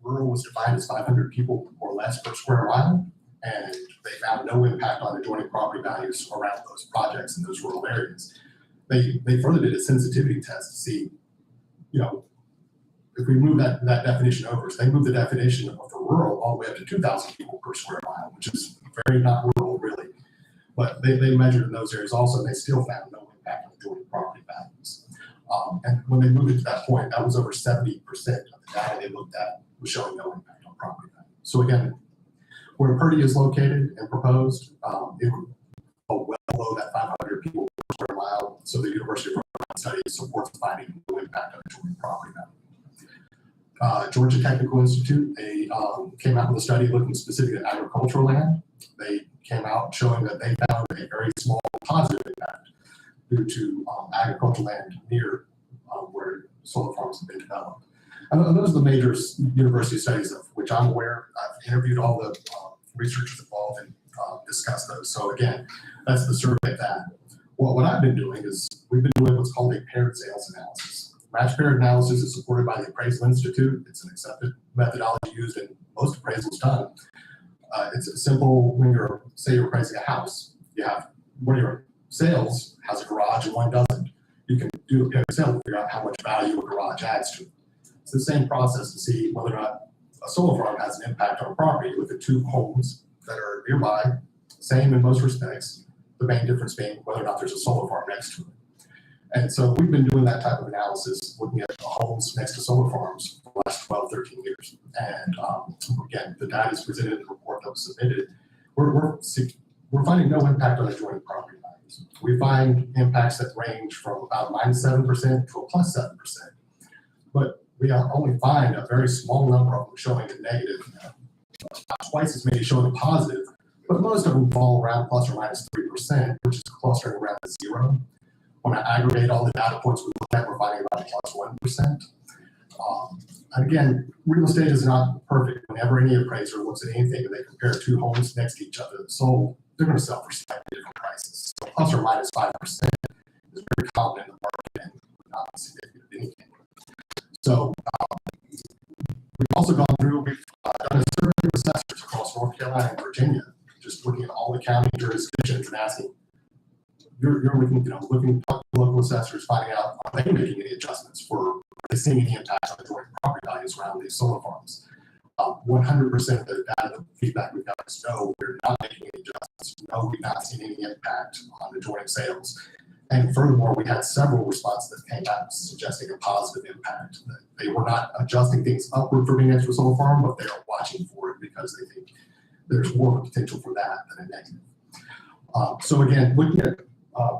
Rural was defined as 500 people or less per square mile, and they found no impact on adjoining property values around those projects in those rural areas. They further did a sensitivity test to see, if we move that definition over, so they moved the definition of the rural all the way up to 2,000 people per square mile, which is very not rural really. But they measured in those areas also, and they still found no impact on adjoining property values. And when they moved it to that point, that was over 70% of the data they looked at was showing no impact on property value. So again, where Purdy is located and proposed, it would go well below that 500 people per square mile. So the University of Rhode Island study supports finding no impact on adjoining property value. Georgia Technical Institute, they came out with a study looking specifically at agricultural land. They came out showing that they found a very small positive impact due to agricultural land near where solar farms have been developed. And those are the major university studies of which I'm aware. I've interviewed all the researchers involved and discussed those. So again, that's the survey of that. Well, what I've been doing is we've been doing what's called a paired sales analysis. Match paired analysis is supported by the Appraisal Institute. It's an accepted methodology used in most appraisals done. It's a simple, when say you're appraising a house, you have one of your sales has a garage and one doesn't. You can do a paired sale to figure out how much value a garage adds to it. It's the same process to see whether or not a solar farm has an impact on property with the two homes that are nearby, same in most respects, the main difference being whether or not there's a solar farm next to it. And so we've been doing that type of analysis, looking at the homes next to solar farms for the last 12, 13 years. And again, the data is presented in the report that was submitted. We're finding no impact on adjoining property values. We find impacts that range from about -7% to a +7%. But we only find a very small number of them showing a negative, about twice as many showing a positive, but most of them fall around ±3%, which is clustering around 0. When I aggregate all the data points we look at, we're finding about +1%. And again, real estate is not perfect. Whenever any appraiser looks at anything and they compare two homes next to each other that sold, they're going to sell for slightly different prices. So ±5% is very common in the market and not significant in any case. So we've also gone through, we've done a survey of assessors across North Carolina and Virginia, just looking at all the county jurisdictions and asking, you're looking, looking at local assessors, finding out, are they making any adjustments for, are they seeing any impact on the joint property values around these solar farms? 100% of the data, the feedback we've got is no, we're not making any adjustments. No, we've not seen any impact on the joint sales. And furthermore, we had several responses that came back suggesting a positive impact. That they were not adjusting things upward for being next to a solar farm, but they are watching for it because they think there's more of a potential for that than a negative. So again, looking at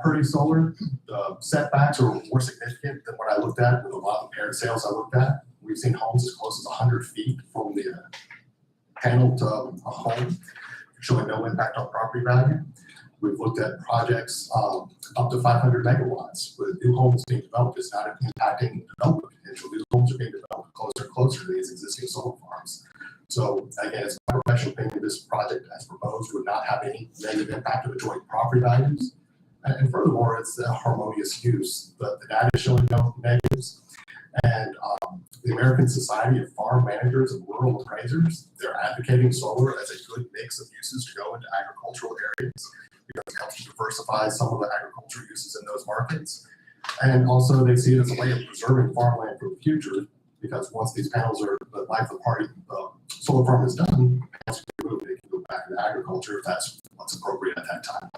Purdy Solar, the setbacks are more significant than what I looked at with a lot of paired sales I looked at. We've seen homes as close as 100 feet from the panel to a home, showing no impact on property value. We've looked at projects up to 500 megawatts with new homes being developed. It's not impacting development potential. New homes are being developed closer and closer to these existing solar farms. So again, it's my professional opinion this project as proposed would not have any negative impact on the joint property values. And furthermore, it's a harmonious use. The data is showing no negatives. And the American Society of Farm Managers and Rural Appraisers, they're advocating solar as a good mix of uses to go into agricultural areas because it helps to diversify some of the agricultural uses in those markets. And also they see it as a way of preserving farmland for the future because once these panels are, the life of the solar farm is done, panels can be moved, they can go back into agriculture if that's what's appropriate at that time.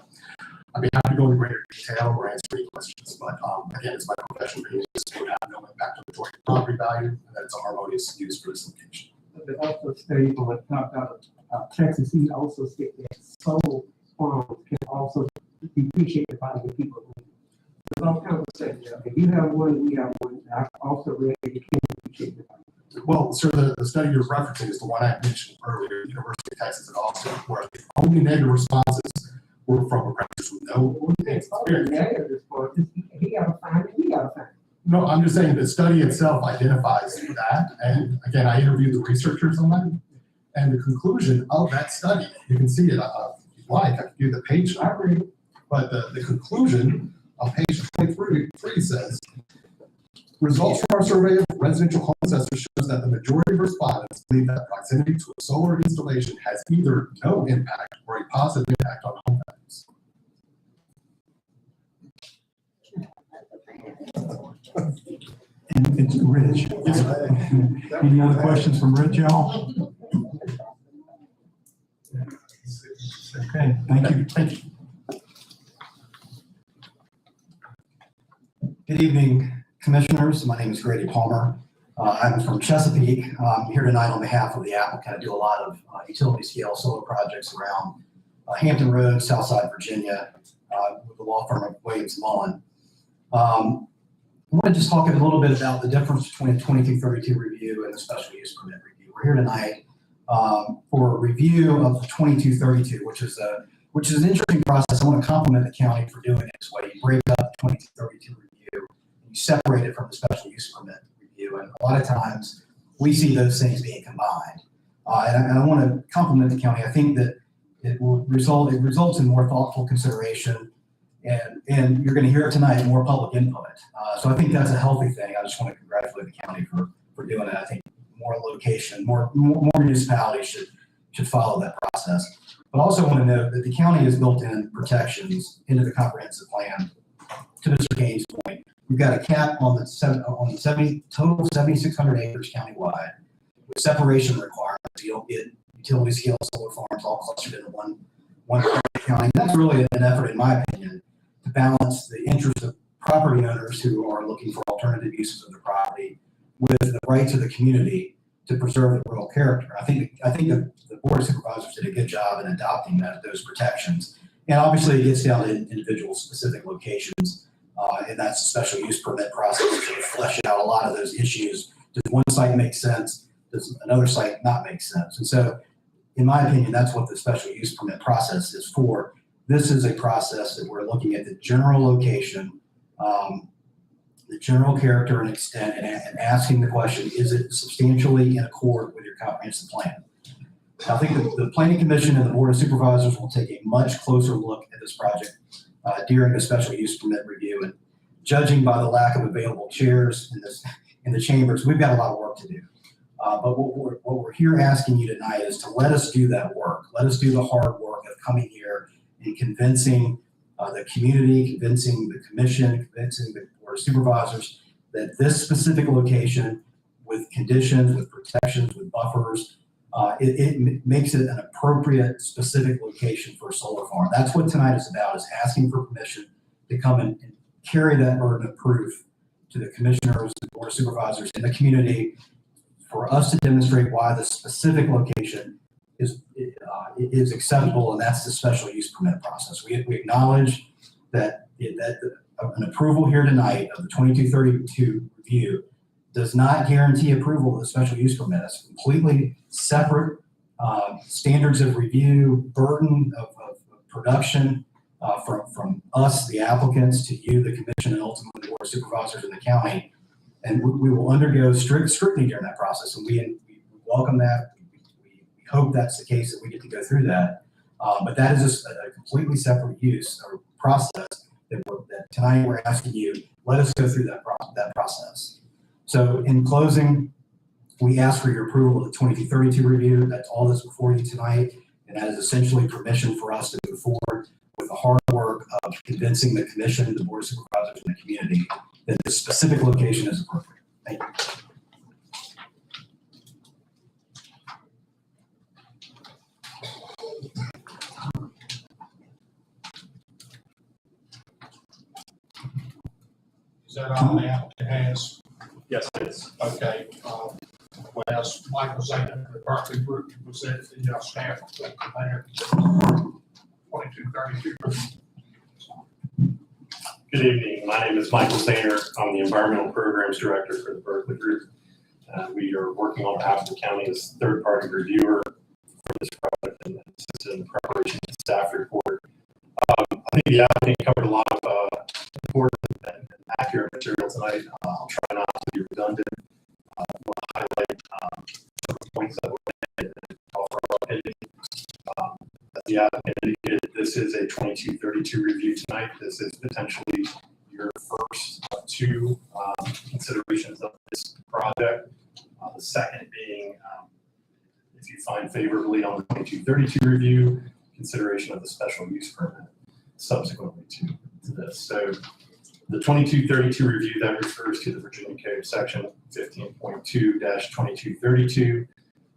I'd be happy to go into greater detail or answer any questions, but again, it's my professional opinion. This would have no impact on the joint property value, and that it's a harmonious use for this location. But also study from what talked out of Texas, he also stated that solar farms can also depreciate by the people. There's all kinds of stuff. If you have one, we have one. I also read that it can depreciate the value. Well, sir, the study you're referencing is the one I mentioned earlier, University of Texas at Austin, where the only negative responses were from appraisers with no experience. He gotta find it, we gotta find it. No, I'm just saying the study itself identifies that. And again, I interviewed the researchers on that. And the conclusion of that study, you can see it if you'd like, I can do the page number. But the conclusion of page 23 says, results from our survey of residential home assessors shows that the majority of respondents believe that proximity to a solar installation has either no impact or a positive impact on home values. And it's Rich. Any other questions from Rich, y'all? Okay, thank you. Thank you. Good evening, Commissioners. My name is Grady Palmer. I'm from Chesapeake. I'm here tonight on behalf of the applicant. I do a lot of utility scale solar projects around Hampton Road, Southside Virginia, with the law firm of Williams Mullen. I want to just talk a little bit about the difference between a 2232 review and the special use permit review. We're here tonight for a review of the 2232, which is an interesting process. I want to compliment the county for doing it this way. You break up the 2232 review, you separate it from the special use permit review, and a lot of times we see those things being combined. And I want to compliment the county. I think that it results in more thoughtful consideration, and you're going to hear it tonight, more public input. So I think that's a healthy thing. I just want to congratulate the county for doing it. I think more municipalities should follow that process. But I also want to note that the county has built in protections into the comprehensive plan. To Mr. Gaines' point, we've got a cap on the 7,600 acres countywide with separation requirements. You don't get utility scale solar farms all clustered into one part of the county. That's really an effort, in my opinion, to balance the interests of property owners who are looking for alternative uses of their property with the rights of the community to preserve the rural character. I think the Board of Supervisors did a good job in adopting those protections. And obviously it gets down to individual specific locations, and that's a special use permit process to sort of flesh out a lot of those issues. Does one site make sense? Does another site not make sense? And so, in my opinion, that's what the special use permit process is for. This is a process that we're looking at the general location, the general character and extent, and asking the question, is it substantially in accord with your comprehensive plan? I think the Planning Commission and the Board of Supervisors will take a much closer look at this project during the special use permit review. And judging by the lack of available chairs in the chambers, we've got a lot of work to do. But what we're here asking you tonight is to let us do that work. Let us do the hard work of coming here and convincing the community, convincing the commission, convincing the Board of Supervisors that this specific location with conditions, with protections, with buffers, it makes it an appropriate specific location for a solar farm. That's what tonight is about, is asking for permission to come and carry that burden of proof to the commissioners, the Board of Supervisors, and the community for us to demonstrate why the specific location is acceptable, and that's the special use permit process. We acknowledge that an approval here tonight of the 2232 review does not guarantee approval of the special use permit. It's completely separate standards of review, burden of production from us, the applicants, to you, the commission, and ultimately the Board of Supervisors in the county. And we will undergo strict scrutiny during that process, and we welcome that. We hope that's the case, that we get to go through that. But that is just a completely separate use or process that tonight we're asking you, let us go through that process. So in closing, we ask for your approval of the 2232 review. That's all that's before you tonight, and that is essentially permission for us to move forward with the hard work of convincing the commission, the Board of Supervisors, and the community that the specific location is appropriate. Thank you. Is that all the applicant has? Yes, it is. Okay, we'll ask Michael Zayden of the Berkeley Group to present the staff report there. 2232. Good evening. My name is Michael Sainer. I'm the Environmental Programs Director for the Berkeley Group. We are working on behalf of the county as third-party reviewer for this project and assisted in the preparation of the staff report. I think the applicant covered a lot of important and accurate material tonight. I'll try not to be redundant. I want to highlight some points that were made and offer our opinion. As the applicant indicated, this is a 2232 review tonight. This is potentially your first of two considerations of this project. The second being, if you find favorably on the 2232 review, consideration of the special use permit subsequently to this. So the 2232 review that refers to the Virginia Code section 15.2-2232,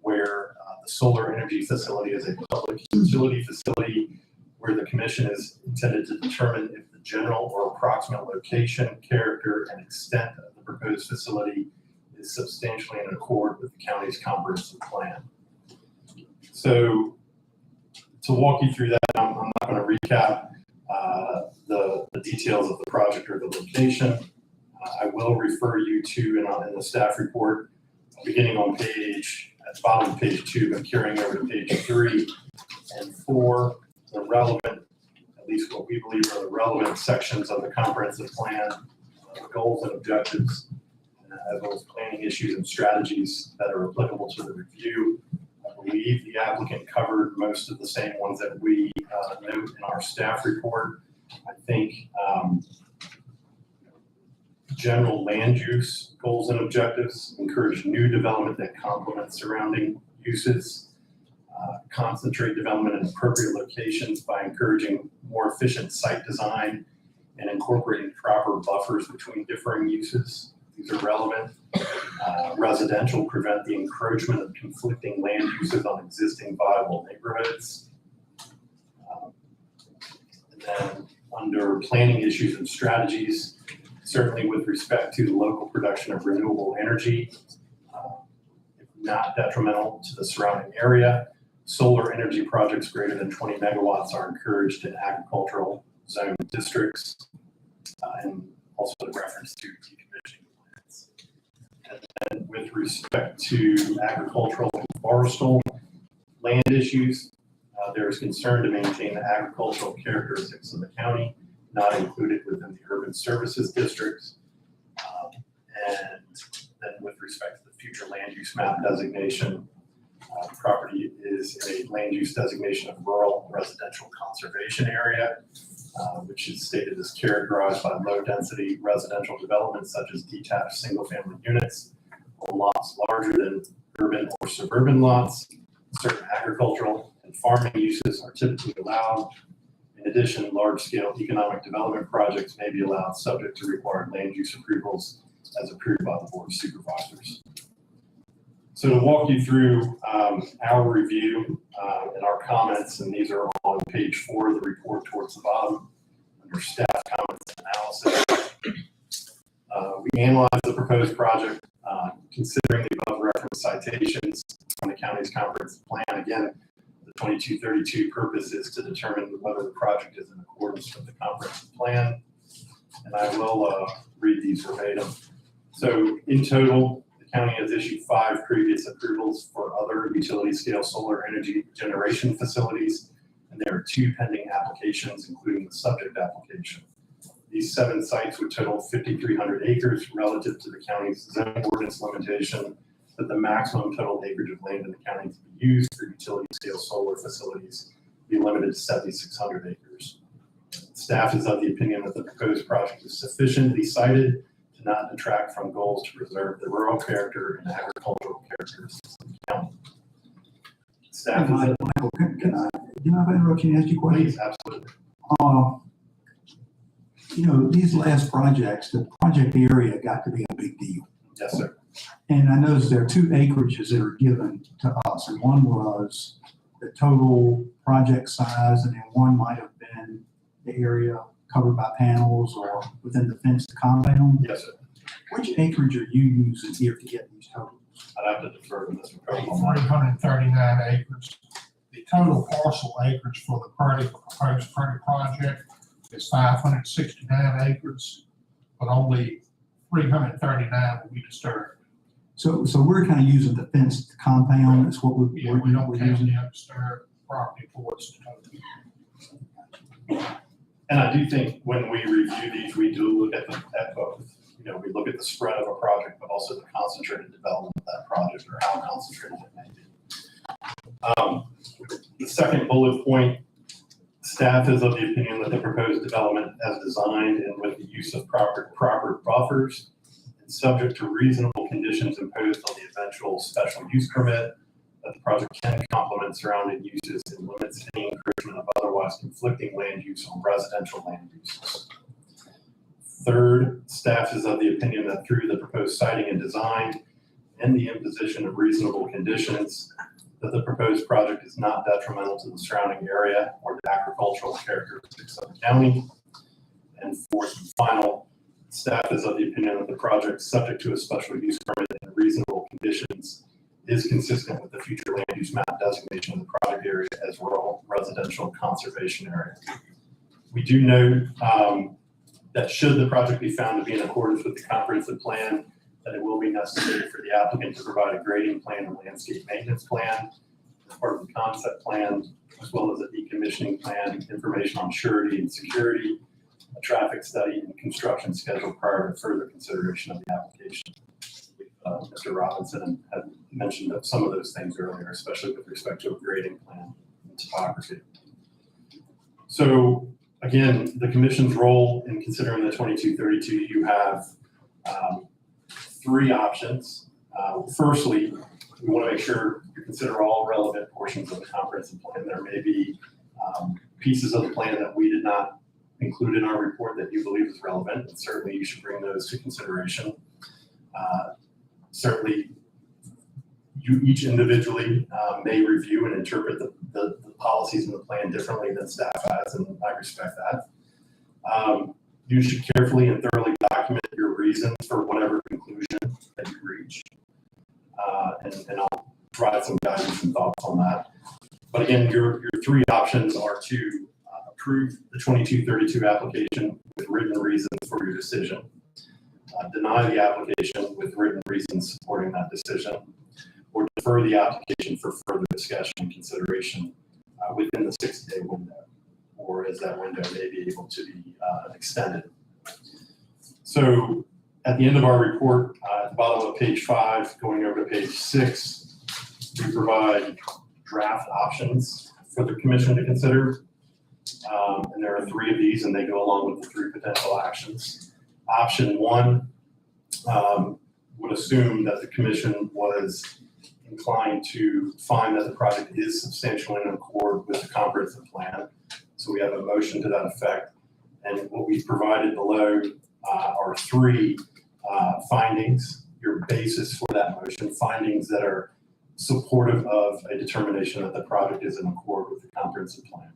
where the solar energy facility is a public utility facility where the commission is intended to determine if the general or approximate location, character, and extent of the proposed facility is is substantially in accord with the county's comprehensive plan. So to walk you through that, I'm not going to recap the details of the project or the location. I will refer you to in the staff report, beginning on at the bottom of page 2, but carrying over to page 3 and 4, the relevant, at least what we believe are the relevant sections of the comprehensive plan, goals and objectives, as well as planning issues and strategies that are applicable to the review. I believe the applicant covered most of the same ones that we note in our staff report. I think general land use goals and objectives encourage new development that complements surrounding uses, concentrate development in appropriate locations by encouraging more efficient site design and incorporating proper buffers between differing uses. These are relevant. Residential prevent the encroachment of conflicting land uses on existing viable neighborhoods. And then under planning issues and strategies, certainly with respect to the local production of renewable energy, if not detrimental to the surrounding area, solar energy projects greater than 20 megawatts are encouraged in agricultural zone districts, and also in reference to decommissioning plants. And with respect to agricultural and forestal land issues, there is concern to maintain the agricultural characteristics of the county, not included within the urban services districts. And then with respect to the future land use map designation, the property is in a land use designation of rural residential conservation area, which is stated as characterized by low density residential development such as detached single family units or lots larger than urban or suburban lots. Certain agricultural and farming uses are typically allowed. In addition, large-scale economic development projects may be allowed subject to required land use approvals as approved by the Board of Supervisors. So to walk you through our review and our comments, and these are on page 4 of the report towards the bottom, under staff comments and analysis. We analyzed the proposed project, considering the above referenced citations from the county's comprehensive plan. Again, the 2232 purpose is to determine whether the project is in accordance with the comprehensive plan. And I will read these verbatim. So in total, the county has issued 5 previous approvals for other utility scale solar energy generation facilities, and there are 2 pending applications, including the subject application. These 7 sites would total 5,300 acres relative to the county's zoning ordinance limitation that the maximum total acreage of land in the county to be used for utility scale solar facilities be limited to 7,600 acres. Staff is of the opinion that the proposed project is sufficiently sited to not detract from goals to preserve the rural character and agricultural characteristics of the county. Staff is Michael, can I interrupt you and ask you a question? Please, absolutely. You know, these last projects, the project area got to be a big deal. Yes, sir. And I noticed there are 2 acreages that are given to us, and one was the total project size, and then one might have been the area covered by panels or within the fenced compound. Yes, sir. Which acreage are you using here to get these totals? I'd have to defer to Mr. Cole. 339 acres. The total parcel acreage for the proposed Purdy project is 569 acres, but only 339 will be disturbed. So we're kind of using the fenced compound, that's what We don't we're count using. the undisturbed property towards the total. And I do think when we review these, we do look at both. You know, we look at the spread of a project, but also the concentrated development of that project or how concentrated it may be. The second bullet point, staff is of the opinion that the proposed development as designed and with the use of proper buffers and subject to reasonable conditions imposed on the eventual special use permit, that the project can complement surrounding uses and limits any encroachment of otherwise conflicting land use on residential land uses. Third, staff is of the opinion that through the proposed siting and design and the imposition of reasonable conditions, that the proposed project is not detrimental to the surrounding area or the agricultural characteristics of the county. And fourth and final, staff is of the opinion that the project, subject to a special use permit and reasonable conditions, is consistent with the future land use map designation of the project area as rural residential conservation area. We do note that should the project be found to be in accordance with the comprehensive plan, that it will be necessary for the applicant to provide a grading plan and landscape maintenance plan as part of the concept plan, as well as a decommissioning plan, information on surety and security, a traffic study, and construction schedule prior to further consideration of the application. Mr. Robinson had mentioned some of those things earlier, especially with respect to a grading plan and topography. So again, the commission's role in considering the 2232, you have three options. Firstly, we want to make sure you consider all relevant portions of the comprehensive plan. There may be pieces of the plan that we did not include in our report that you believe is relevant, and certainly you should bring those to consideration. Certainly, you each individually may review and interpret the policies in the plan differently than staff has, and I respect that. You should carefully and thoroughly document your reasons for whatever conclusion that you reach. And I'll provide some guidance and thoughts on that. But again, your three options are to approve the 2232 application with written reasons for your decision, deny the application with written reasons supporting that decision, or defer the application for further discussion and consideration within the 6-day window, or as that window may be able to be extended. So at the end of our report, at the bottom of page 5, going over to page 6, we provide draft options for the commission to consider. And there are 3 of these, and they go along with the 3 potential actions. Option 1 would assume that the commission was inclined to find that the project is substantially in accord with the comprehensive plan. So we have a motion to that effect. And what we've provided below are 3 findings, your basis for that motion, findings that are supportive of a determination that the project is in accord with the comprehensive plan.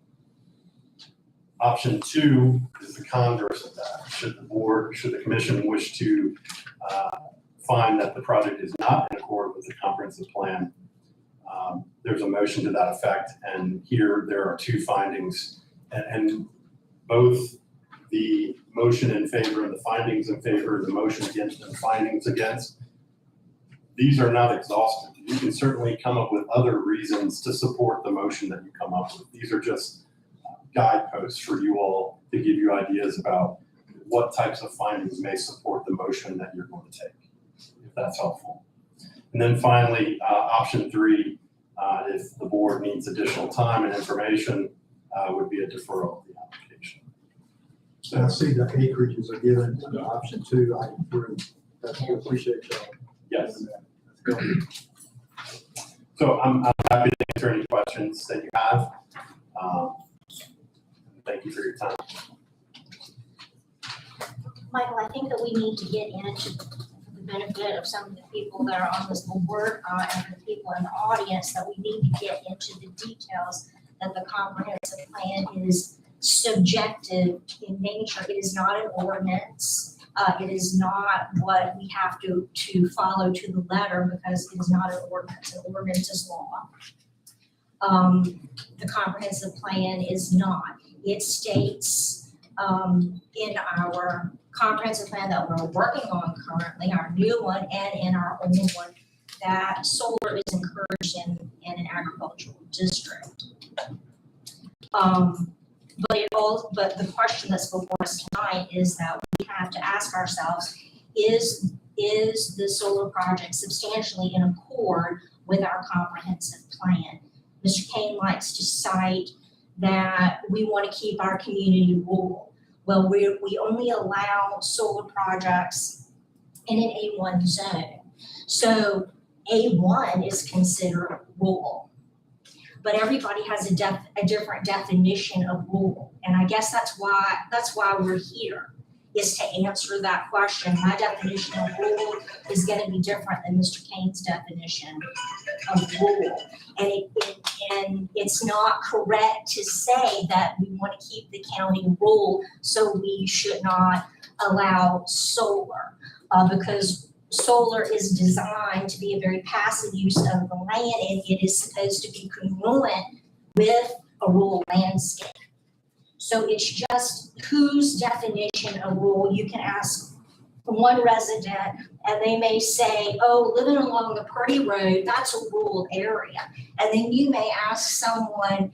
Option 2 is the converse of that. Should the commission wish to find that the project is not in accord with the comprehensive plan, there's a motion to that effect. And here there are 2 findings, and both the motion in favor and the findings in favor, the motion against and findings against, these are not exhaustive. You can certainly come up with other reasons to support the motion that you come up with. These are just guideposts for you all to give you ideas about what types of findings may support the motion that you're going to take, if that's helpful. And then finally, option 3, if the board needs additional time and information, would be a deferral of the application. So I see the acreages are given to the option 2 item 3. I appreciate y'all. Yes. So I'm happy to answer any questions that you have. Thank you for your time. Michael, I think that we need to get into the benefit of some of the people that are on this board and the people in the audience, that we need to get into the details that the comprehensive plan is subjective in nature. It is not an ordinance. It is not what we have to follow to the letter, because it is not an ordinance. An ordinance is law. The comprehensive plan is not. It states in our comprehensive plan that we're working on currently, our new one and in our old one, that solar is encouraged in an agricultural district. But the question that's before us tonight is that we have to ask ourselves, is the solar project substantially in accord with our comprehensive plan? Mr. Kane likes to cite that we want to keep our community rural. Well, we only allow solar projects in an A1 zone. So A1 is considered rural. But everybody has a different definition of rural. And I guess that's why we're here, is to answer that question. My definition of rural is going to be different than Mr. Kane's definition of rural. And it's not correct to say that we want to keep the county rural, so we should not allow solar, because solar is designed to be a very passive use of the land, and it is supposed to be congruent with a rural landscape. So it's just whose definition of rural. You can ask one resident and they may say, oh, living along the Purdy Road, that's a rural area. And then you may ask someone,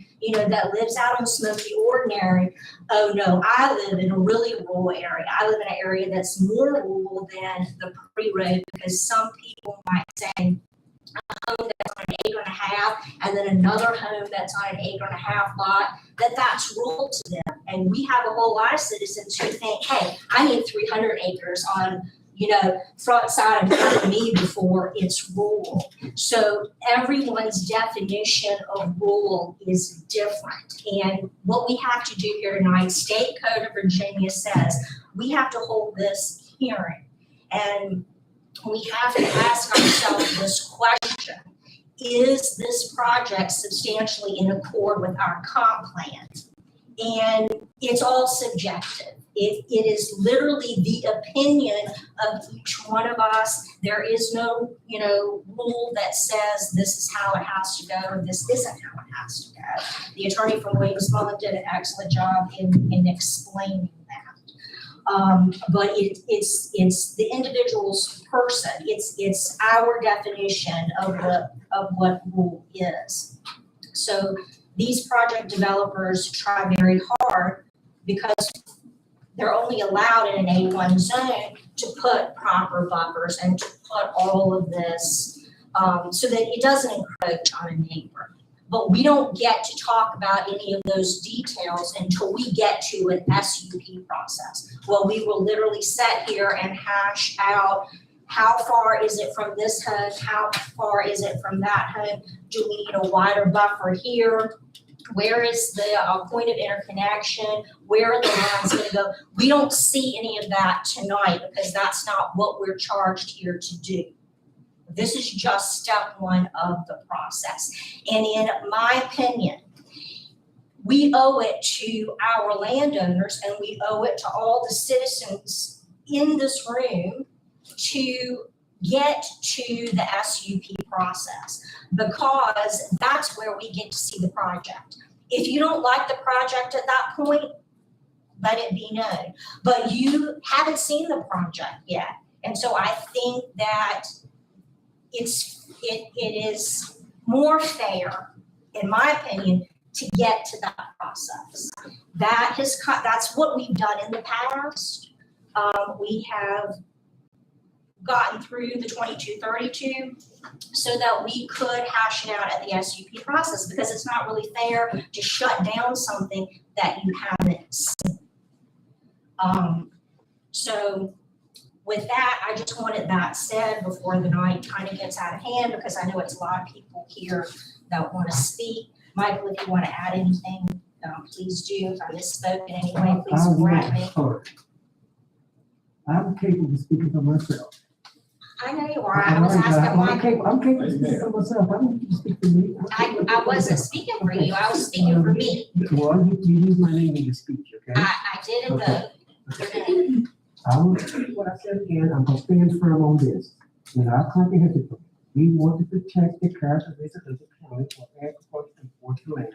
that lives out on Smoky Ordinary, oh no, I live in a really rural area. I live in an area that's more rural than the Purdy Road, because some people might say a home that's on an acre and a half and then another home that's on an acre and a half lot, that's rural to them. And we have a whole lot of citizens who think, hey, I need 300 acres on, front side and back of me before it's rural. So everyone's definition of rural is different. And what we have to do here tonight, State Code of Virginia says we have to hold this hearing. And we have to ask ourselves this question: is this project substantially in accord with our comp plan? And it's all subjective. It is literally the opinion of each one of us. There is no, rule that says this is how it has to go or this isn't how it has to go. The attorney from Williams-Mullen did an excellent job in explaining that. But it's the individual's person. It's our definition of what rule is. So these project developers try very hard, because they're only allowed in an A1 zone to put proper buffers and to put all of this so that it doesn't encroach on a neighbor. But we don't get to talk about any of those details until we get to an SUP process. Well, we will literally sit here and hash out how far is it from this home, how far is it from that home, do we need a wider buffer here? Where is the point of interconnection? Where are the lines going to go? We don't see any of that tonight, because that's not what we're charged here to do. This is just step one of the process. And in my opinion, we owe it to our landowners and we owe it to all the citizens in this room to get to the SUP process, because that's where we get to see the project. If you don't like the project at that point, let it be known. But you haven't seen the project yet. And so I think that it is more fair, in my opinion, to get to that process. That's what we've done in the past. We have gotten through the 2232 so that we could hash it out at the SUP process, because it's not really fair to shut down something that you haven't seen. So with that, I just wanted that said before the night kind of gets out of hand, because I know it's a lot of people here that want to speak. Michael, if you want to add anything, please do. If I misspoke in any way, please correct me. I'm capable of speaking for myself. I know you are. I was asking Michael. I'm capable of speaking for myself. I don't need you to speak for me. I wasn't speaking for you. I was speaking for me. Well, you used my name in your speech, okay? I didn't vote. I will repeat what I said again. I'm going to stand firm on this. In our comprehensive plan, we want to protect the characteristics of the county for agriculture and forestry land.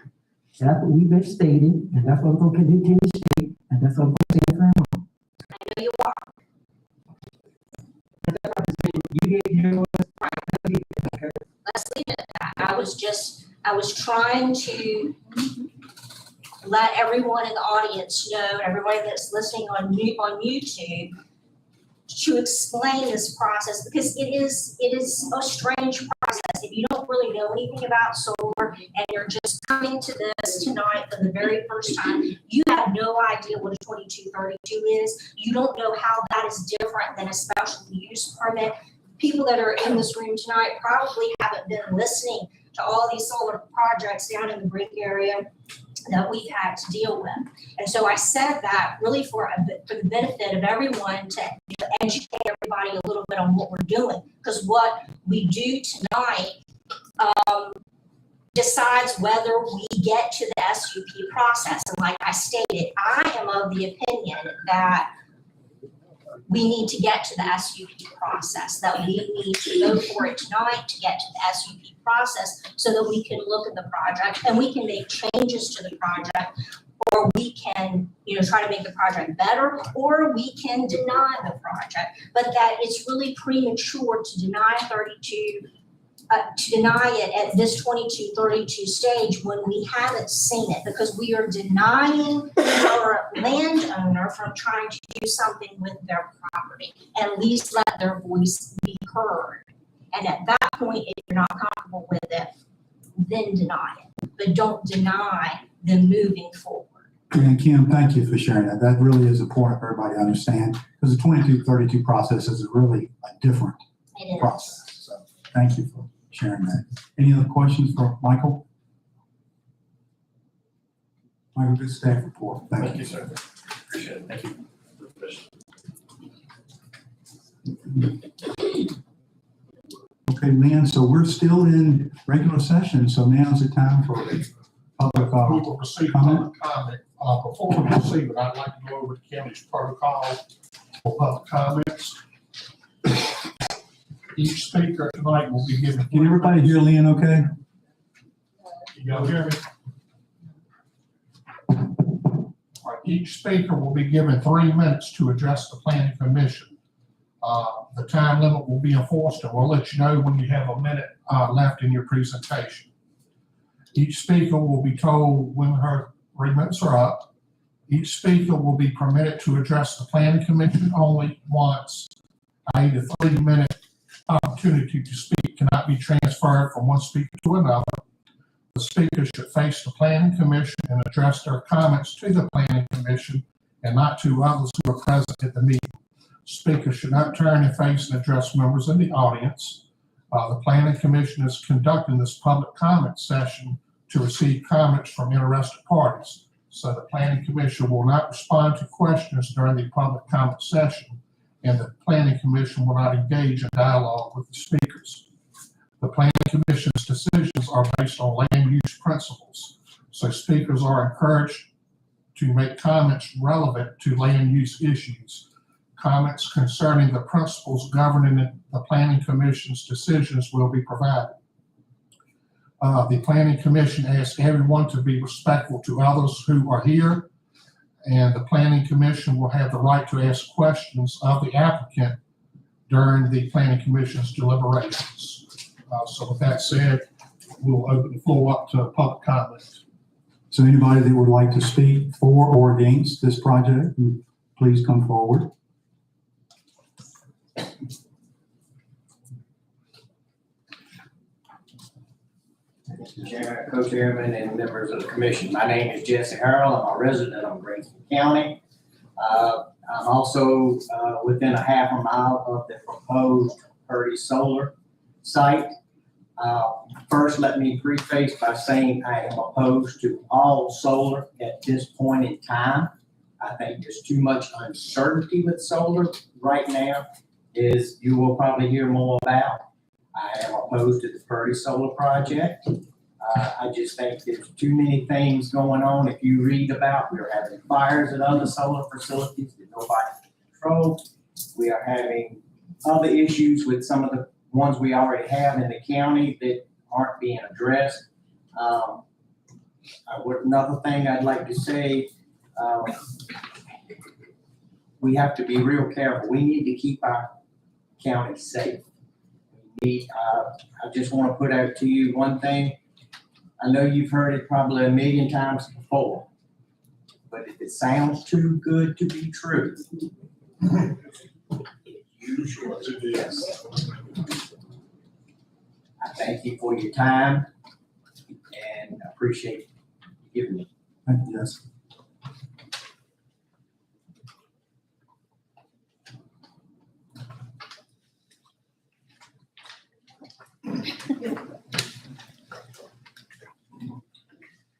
That's what we've been stating, and that's what I'm going to continue to state, and that's what I'm going to stand firm on. I know you are. You get your Let's leave it at that. I was trying to let everyone in the audience know, and everybody that's listening on YouTube, to explain this process, because it is a strange process. If you don't really know anything about solar and you're just coming to this tonight for the very first time, you have no idea what a 2232 is. You don't know how that is different than a special use permit. People that are in this room tonight probably haven't been listening to all these solar projects down in the Brink area that we've had to deal with. And so I said that really for the benefit of everyone, to educate everybody a little bit on what we're doing, because what we do tonight decides whether we get to the SUP process. And like I stated, I am of the opinion that we need to get to the SUP process, that we need to go for it tonight to get to the SUP process so that we can look at the project and we can make changes to the project, or we can, try to make the project better, or we can deny the project. But that it's really premature to deny 32, to deny it at this 2232 stage when we haven't seen it, because we are denying our landowner from trying to do something with their property. At least let their voice be heard. And at that point, if you're not comfortable with it, then deny it. But don't deny them moving forward. And Kim, thank you for sharing that. That really is important for everybody to understand, because the 2232 process is really a different process. So thank you for sharing that. Any other questions for Michael? Michael, good staff report. Thank you, sir. Appreciate it. Thank you. Okay, Lynn, so we're still in regular session, so now's the time for public We will receive public comment. Before we receive it, I'd like to go over the county's protocol for public comments. Each speaker tonight will be given. Can everybody hear Lynn okay? Y'all hear me? All right, each speaker will be given 3 minutes to address the planning commission. The time limit will be enforced, and we'll let you know when you have a minute left in your presentation. Each speaker will be told when her 3 minutes are up. Each speaker will be permitted to address the planning commission only once. i.e. the 3-minute opportunity to speak cannot be transferred from one speaker to another. The speaker should face the planning commission and address their comments to the planning commission and not to others who are present at the meeting. Speakers should not turn and face and address members in the audience. The planning commission is conducting this public comment session to receive comments from interested parties. So the planning commission will not respond to questions during the public comment session, and the planning commission will not engage in dialogue with the speakers. The planning commission's decisions are based on land use principles. So speakers are encouraged to make comments relevant to land use issues. Comments concerning the principles governing the planning commission's decisions will be provided. The planning commission asks everyone to be respectful to others who are here, and the planning commission will have the right to ask questions of the applicant during the planning commission's deliberations. So with that said, we'll open the floor up to public comment. So anybody that would like to speak for or against this project, please come forward. Mr. Chairman, co-chairman, and members of the commission. My name is Jesse Harrell. I'm a resident of Greensville County. I'm also within a half a mile of the proposed Purdy solar site. First, let me preface by saying I am opposed to all solar at this point in time. I think there's too much uncertainty with solar right now, as you will probably hear more about. I am opposed to the Purdy solar project. I just think there's too many things going on. If you read about, we're having fires at other solar facilities that nobody can control. We are having other issues with some of the ones we already have in the county that aren't being addressed. Another thing I'd like to say, we have to be real careful. We need to keep our county safe. I just want to put out to you one thing. I know you've heard it probably a million times before, but if it sounds too good to be true, yes. I thank you for your time and appreciate you giving me. Thank you, yes.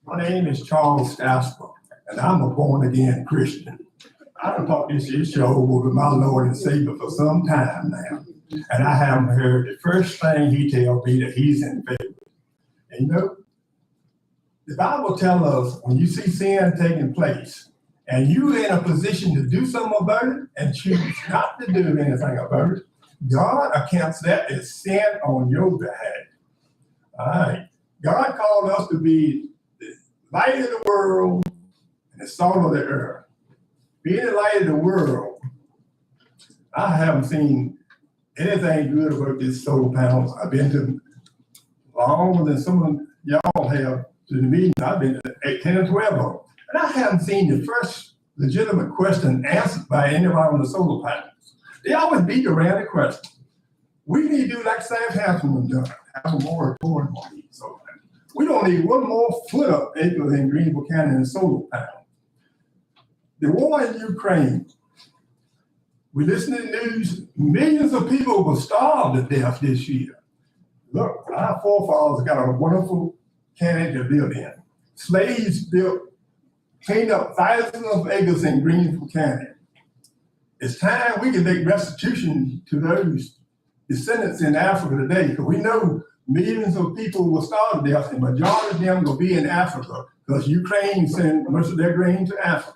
My name is Charles Stasper, and I'm a born-again Christian. I've taught this issue over with my Lord and Savior for some time now, and I haven't heard the first thing he tells me that he's in favor. And you know, the Bible tells us when you see sin taking place and you in a position to do something about it and choose not to do anything about it, God accounts that as sin on your behalf. All right. God called us to be the light of the world and the salt of the earth. Being the light of the world, I haven't seen anything good about this solar panel. I've been to longer than some of y'all have to the meetings. I've been to 10 or 12 of them. And I haven't seen the first legitimate question answered by anybody on the solar panels. They always beat around the question. We need to do like Southampton done, have a moratorium on these solar panels. We don't need one more foot of acre in Greensville County in solar panels. The war in Ukraine, we listen to the news, millions of people were starved to death this year. Look, our forefathers got a wonderful county to live in. Slaves cleaned up thousands of acres in Greensville County. It's time we can make restitution to those descendants in Africa today, because we know millions of people will starve to death, and the majority of them will be in Africa, because Ukraine sent most of their grain to Africa.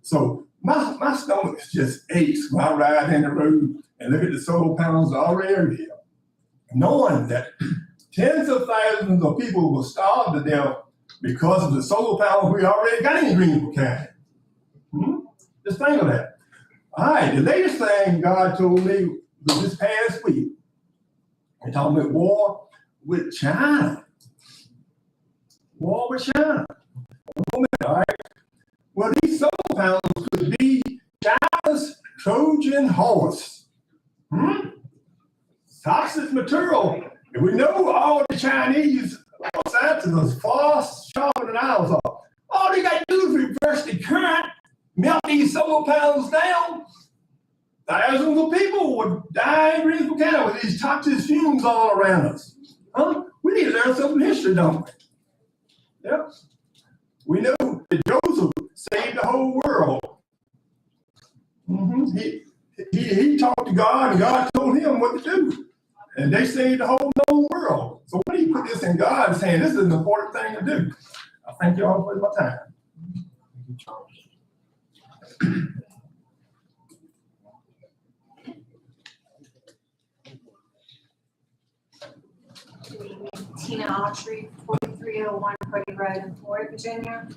So my stomach just aches when I ride in the road and look at the solar panels already here, knowing that tens of thousands of people will starve to death because of the solar panels we already got in Greensville County. Just think of that. All right, the latest thing God told me was this past week. He talking about war with China. War with China. All right. Well, these solar panels could be China's Trojan horse. Toxic material. And we know all the Chinese scientists are far sharper than ours are. All they got to do is reverse the current, melt these solar panels down. Thousands of people would die in Greensville County with these toxic fumes all around us. We need to learn some history, don't we? Yep. We know that Joseph saved the whole world. He talked to God, and God told him what to do. And they saved the whole known world. So when he put this in God's hand, this is an important thing to do. I thank you all for my time. Tina Autry, 4301 Purdy Road in Florida, Virginia.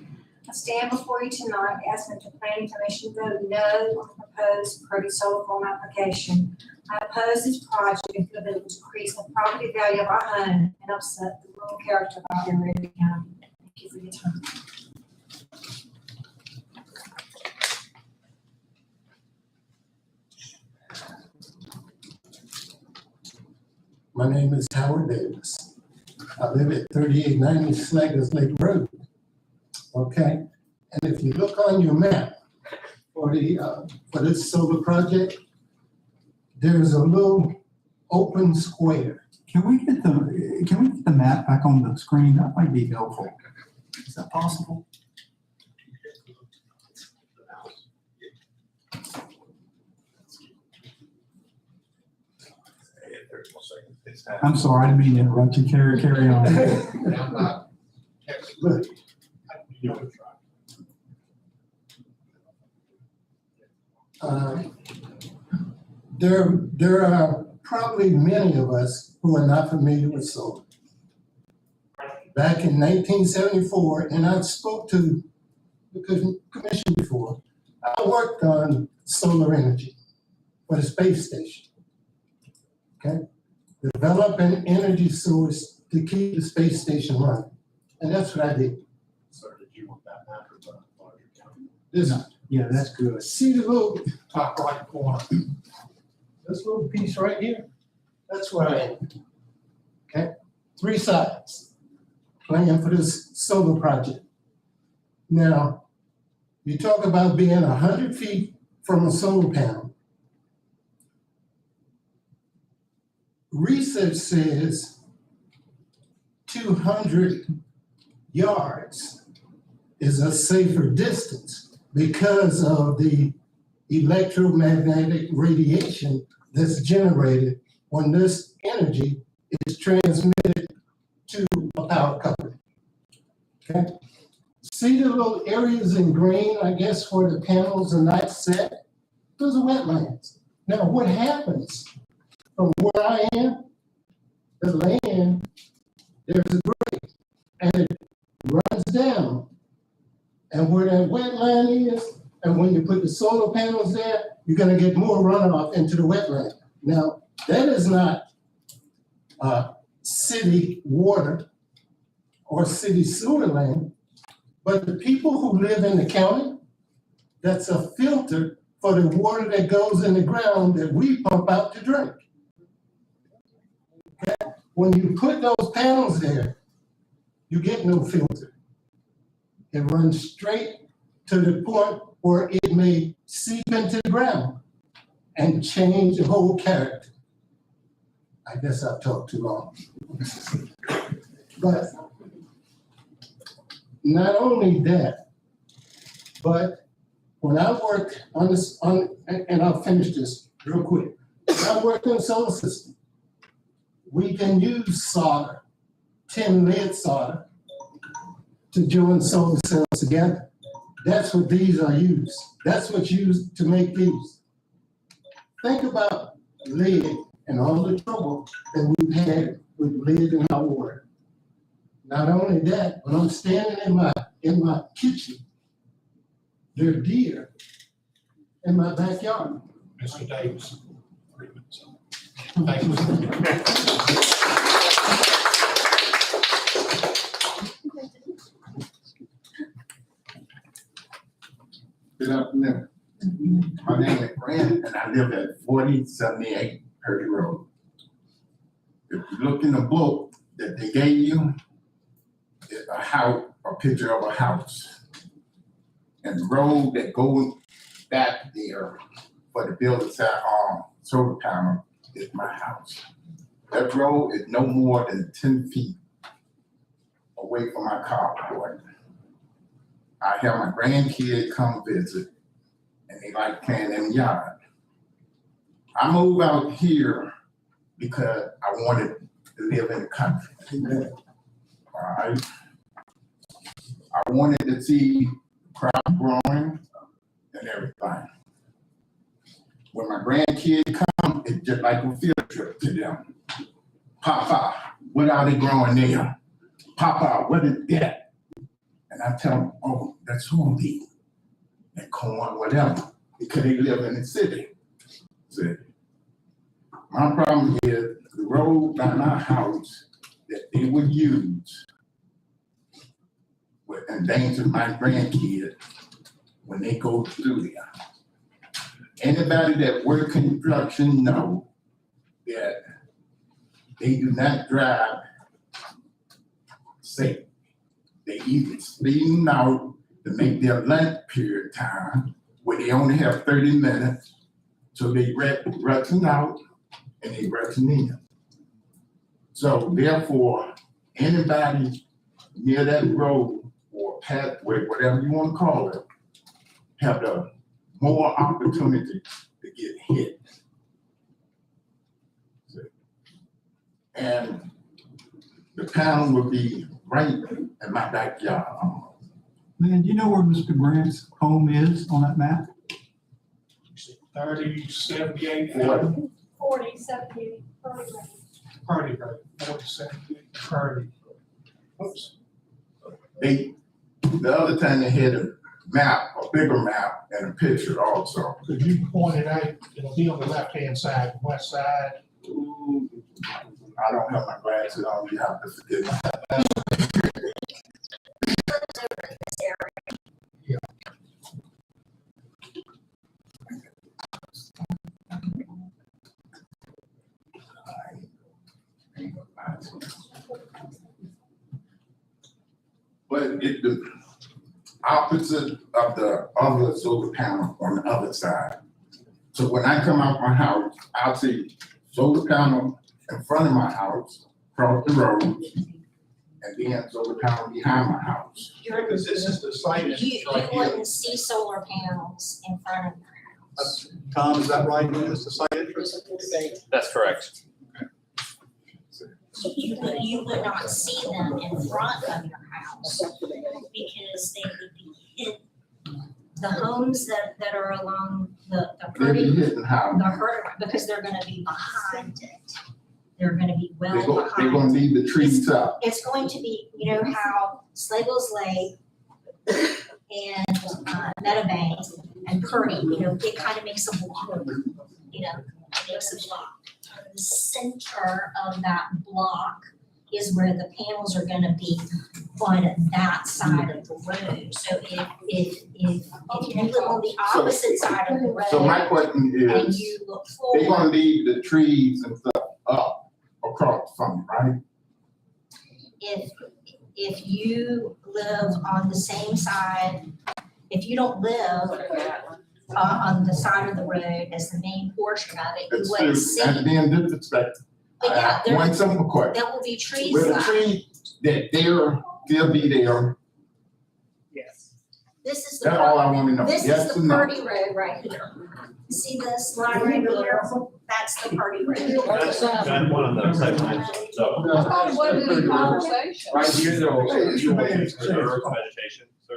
I stand before you tonight asking the Planning Commission vote no on the proposed Purdy solar farm application. I oppose this project and feel that it will decrease the property value of our home and upset the rural character of our area county. Thank you for your time. My name is Howard Davis. I live at 3890 Slaggers Lake Road. Okay, and if you look on your map for this solar project, there's a little open square. Can we get the map back on the screen? That might be helpful. Is that possible? I'm sorry, I didn't mean to interrupt you. Carry on. Look. There are probably many of us who are not familiar with solar. Back in 1974, and I spoke to the commission before, I worked on solar energy for the space station. Okay? Develop an energy source to keep the space station running. And that's what I did. So did you want that map or the larger county? This, yeah, that's good. See the little top right corner? This little piece right here, that's where I am. Okay? 3 sides, playing for this solar project. Now, you talk about being 100 feet from a solar panel. Research says 200 yards is a safer distance because of the electromagnetic radiation that's generated when this energy is transmitted to a power company. Okay? See the little areas in green, I guess, where the panels are not set? Those are wetlands. Now, what happens from where I am, the land, there's a grade, and it runs down. And where that wetland is, and when you put the solar panels there, you're gonna get more runoff into the wetland. Now, that is not city water or city sewer land, but the people who live in the county, that's a filter for the water that goes in the ground that we pump out to drink. Okay? When you put those panels there, you get no filter. It runs straight to the point where it may seep into the ground and change the whole character. I guess I've talked too long. But not only that, but when I worked on this, and I'll finish this real quick. When I worked in the solar system, we can use solder, tin lead solder, to join solar cells together. That's what these are used. That's what's used to make these. Think about lead and all the trouble that we've had with lead in our water. Not only that, when I'm standing in my kitchen, there are deer in my backyard. Mr. Davis. Thank you. Good afternoon. My name is Grant, and I live at 4078 Purdy Road. If you look in the book that they gave you, it's a picture of a house. And the road that goes back there for the building side solar panel is my house. That road is no more than 10 feet away from my carport. I have my grandkids come visit, and they like playing in the yard. I moved out here because I wanted to live in the country. All right. I wanted to see crop growing and everything. When my grandkids come, it's just like a field trip to them. Papa, what are they growing there? Papa, what is that? And I tell them, oh, that's soybean and corn, whatever, because they live in the city. My problem is the road by my house that they would use would endanger my grandkids when they go through there. Anybody that work construction know that they do not drive safe. They either speeding out to make their lunch period time where they only have 30 minutes, so they rushing out and they rushing in. So therefore, anybody near that road or pathway, whatever you want to call it, have the more opportunity to get hit. And the panel will be right in my backyard. Man, do you know where Mr. Grant's home is on that map? 3078 40, 70, Purdy Road, 4078 Purdy. Oops. The other time they had a map, a bigger map, and a picture also. Could you point it out? It'll be on the left-hand side, west side. Ooh, I don't have my glasses on, you have to forgive me. Yeah. But it's the opposite of the other solar panel on the other side. So when I come out my house, I'll see solar panel in front of my house, across the road, and then solar panel behind my house. Because this is the site. You wouldn't see solar panels in front of your house. Tom, is that right? Is the site entrance? That's correct. you would not see them in front of your house because they would be hidden. The homes that are along the They be herding, hitting how? the herd, because they're gonna be behind it. They're gonna be well They behind. gonna leave the trees up. It's going to be, you know how Slagle's Lake and Meadowbank and Purdy, you know, it kind of makes a block, you know, it makes a block. The center of that block is where the panels are gonna be on that side of the road. So if you live on the opposite side of the road. So my question And is, you look they forward, gonna leave the trees and stuff up across from it, right? if you live on the same side, if you don't live on the side of the road as the main portion of it, you It's wouldn't true, see. and being disrespectful. But yeah, there, One simple question. there will be trees Will the left. tree that they'll be there? Yes. This is the. That's all I wanna know. This Yes is or the no? Purdy Road right here. You see this line right here? That's the Purdy Road. That's one of those site plans, so. I thought it wasn't any conversation. Right here, there will, Hey, it's you will a use reserve vegetation, so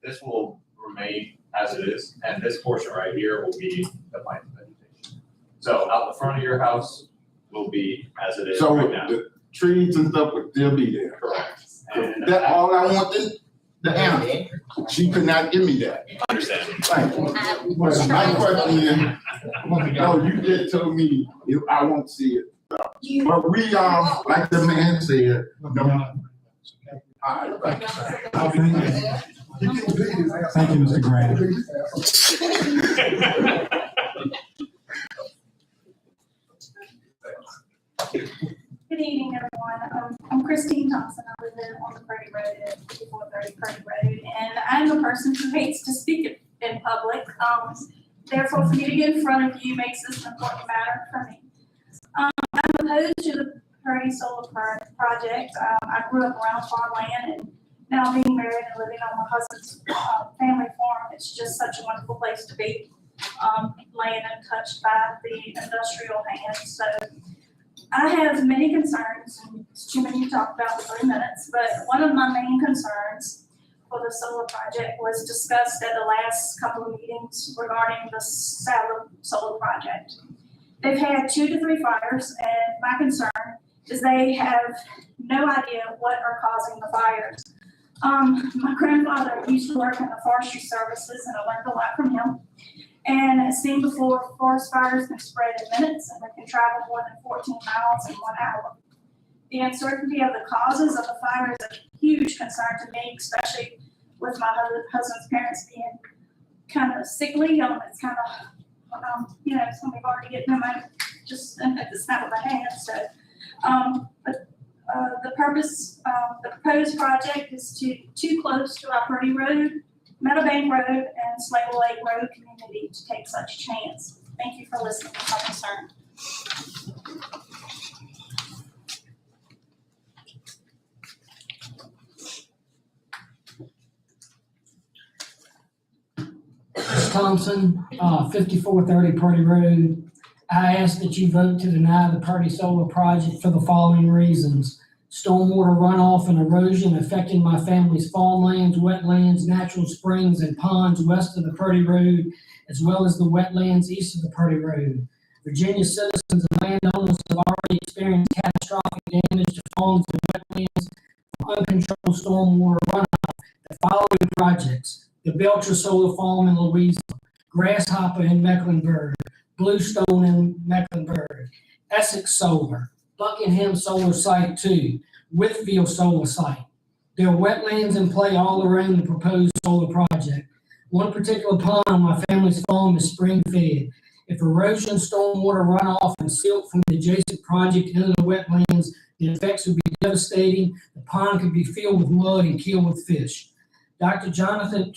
this will remain as it is, and this portion right here will be the planted vegetation. So out the front of your house will be as it is So right now. the trees and stuff would still be there. Correct. And That's all I wanted, the answer. She could not give me that. understand. Thank you. But my question is, no, you just told me if I won't see it. But we, like the man said, no. All right, thank you. Thank you, Mr. Grant. Good evening, everyone. I'm Christine Thompson. I live on the Purdy Road at 5430 Purdy Road, and I'm a person who hates to speak in public. Therefore, for me to get in front of you makes this an important matter for me. I'm opposed to the Purdy Solar Project. I grew up around farmland, and now being married and living on my husband's family farm, it's just such a wonderful place to be. Land untouched by the industrial hand. So I have many concerns, and it's too many to talk about in 3 minutes, but one of my main concerns for the solar project was discussed at the last couple of meetings regarding the Sadler Solar Project. They've had 2 to 3 fires, and my concern is they have no idea what are causing the fires. My grandfather used to work in the forestry services, and I learned a lot from him. And as seen before, forest fires can spread in minutes and they can travel more than 14 miles in 1 hour. The uncertainty of the causes of the fire is a huge concern to me, especially with my husband's parents being kind of sickly. It's kind of, you know, it's going to be hard to get them out just at the snap of a hand. So, the purpose, the proposed project is too close to our Purdy Road, Meadowbank Road, and Slagle Lake Road community to take such a chance. Thank you for listening to my concern. Ms. Thompson, 5430 Purdy Road. I ask that you vote to deny the Purdy Solar Project for the following reasons. Stormwater runoff and erosion affecting my family's farmlands, wetlands, natural springs, and ponds west of the Purdy Road, as well as the wetlands east of the Purdy Road. Virginia citizens and landowners have already experienced catastrophic damage to farms and wetlands from uncontrolled stormwater runoff. The following projects: the Belcher Solar Farm in Louisville, Grasshopper in Mecklenburg, Bluestone in Mecklenburg, Essex Solar, Buckingham Solar Site 2, Whitfield Solar Site. There are wetlands in play all around the proposed solar project. One particular pond on my family's farm is spring fed. If erosion, stormwater runoff, and silt from the adjacent project into the wetlands, the effects would be devastating. The pond could be filled with mud and killed with fish. Dr. Jonathan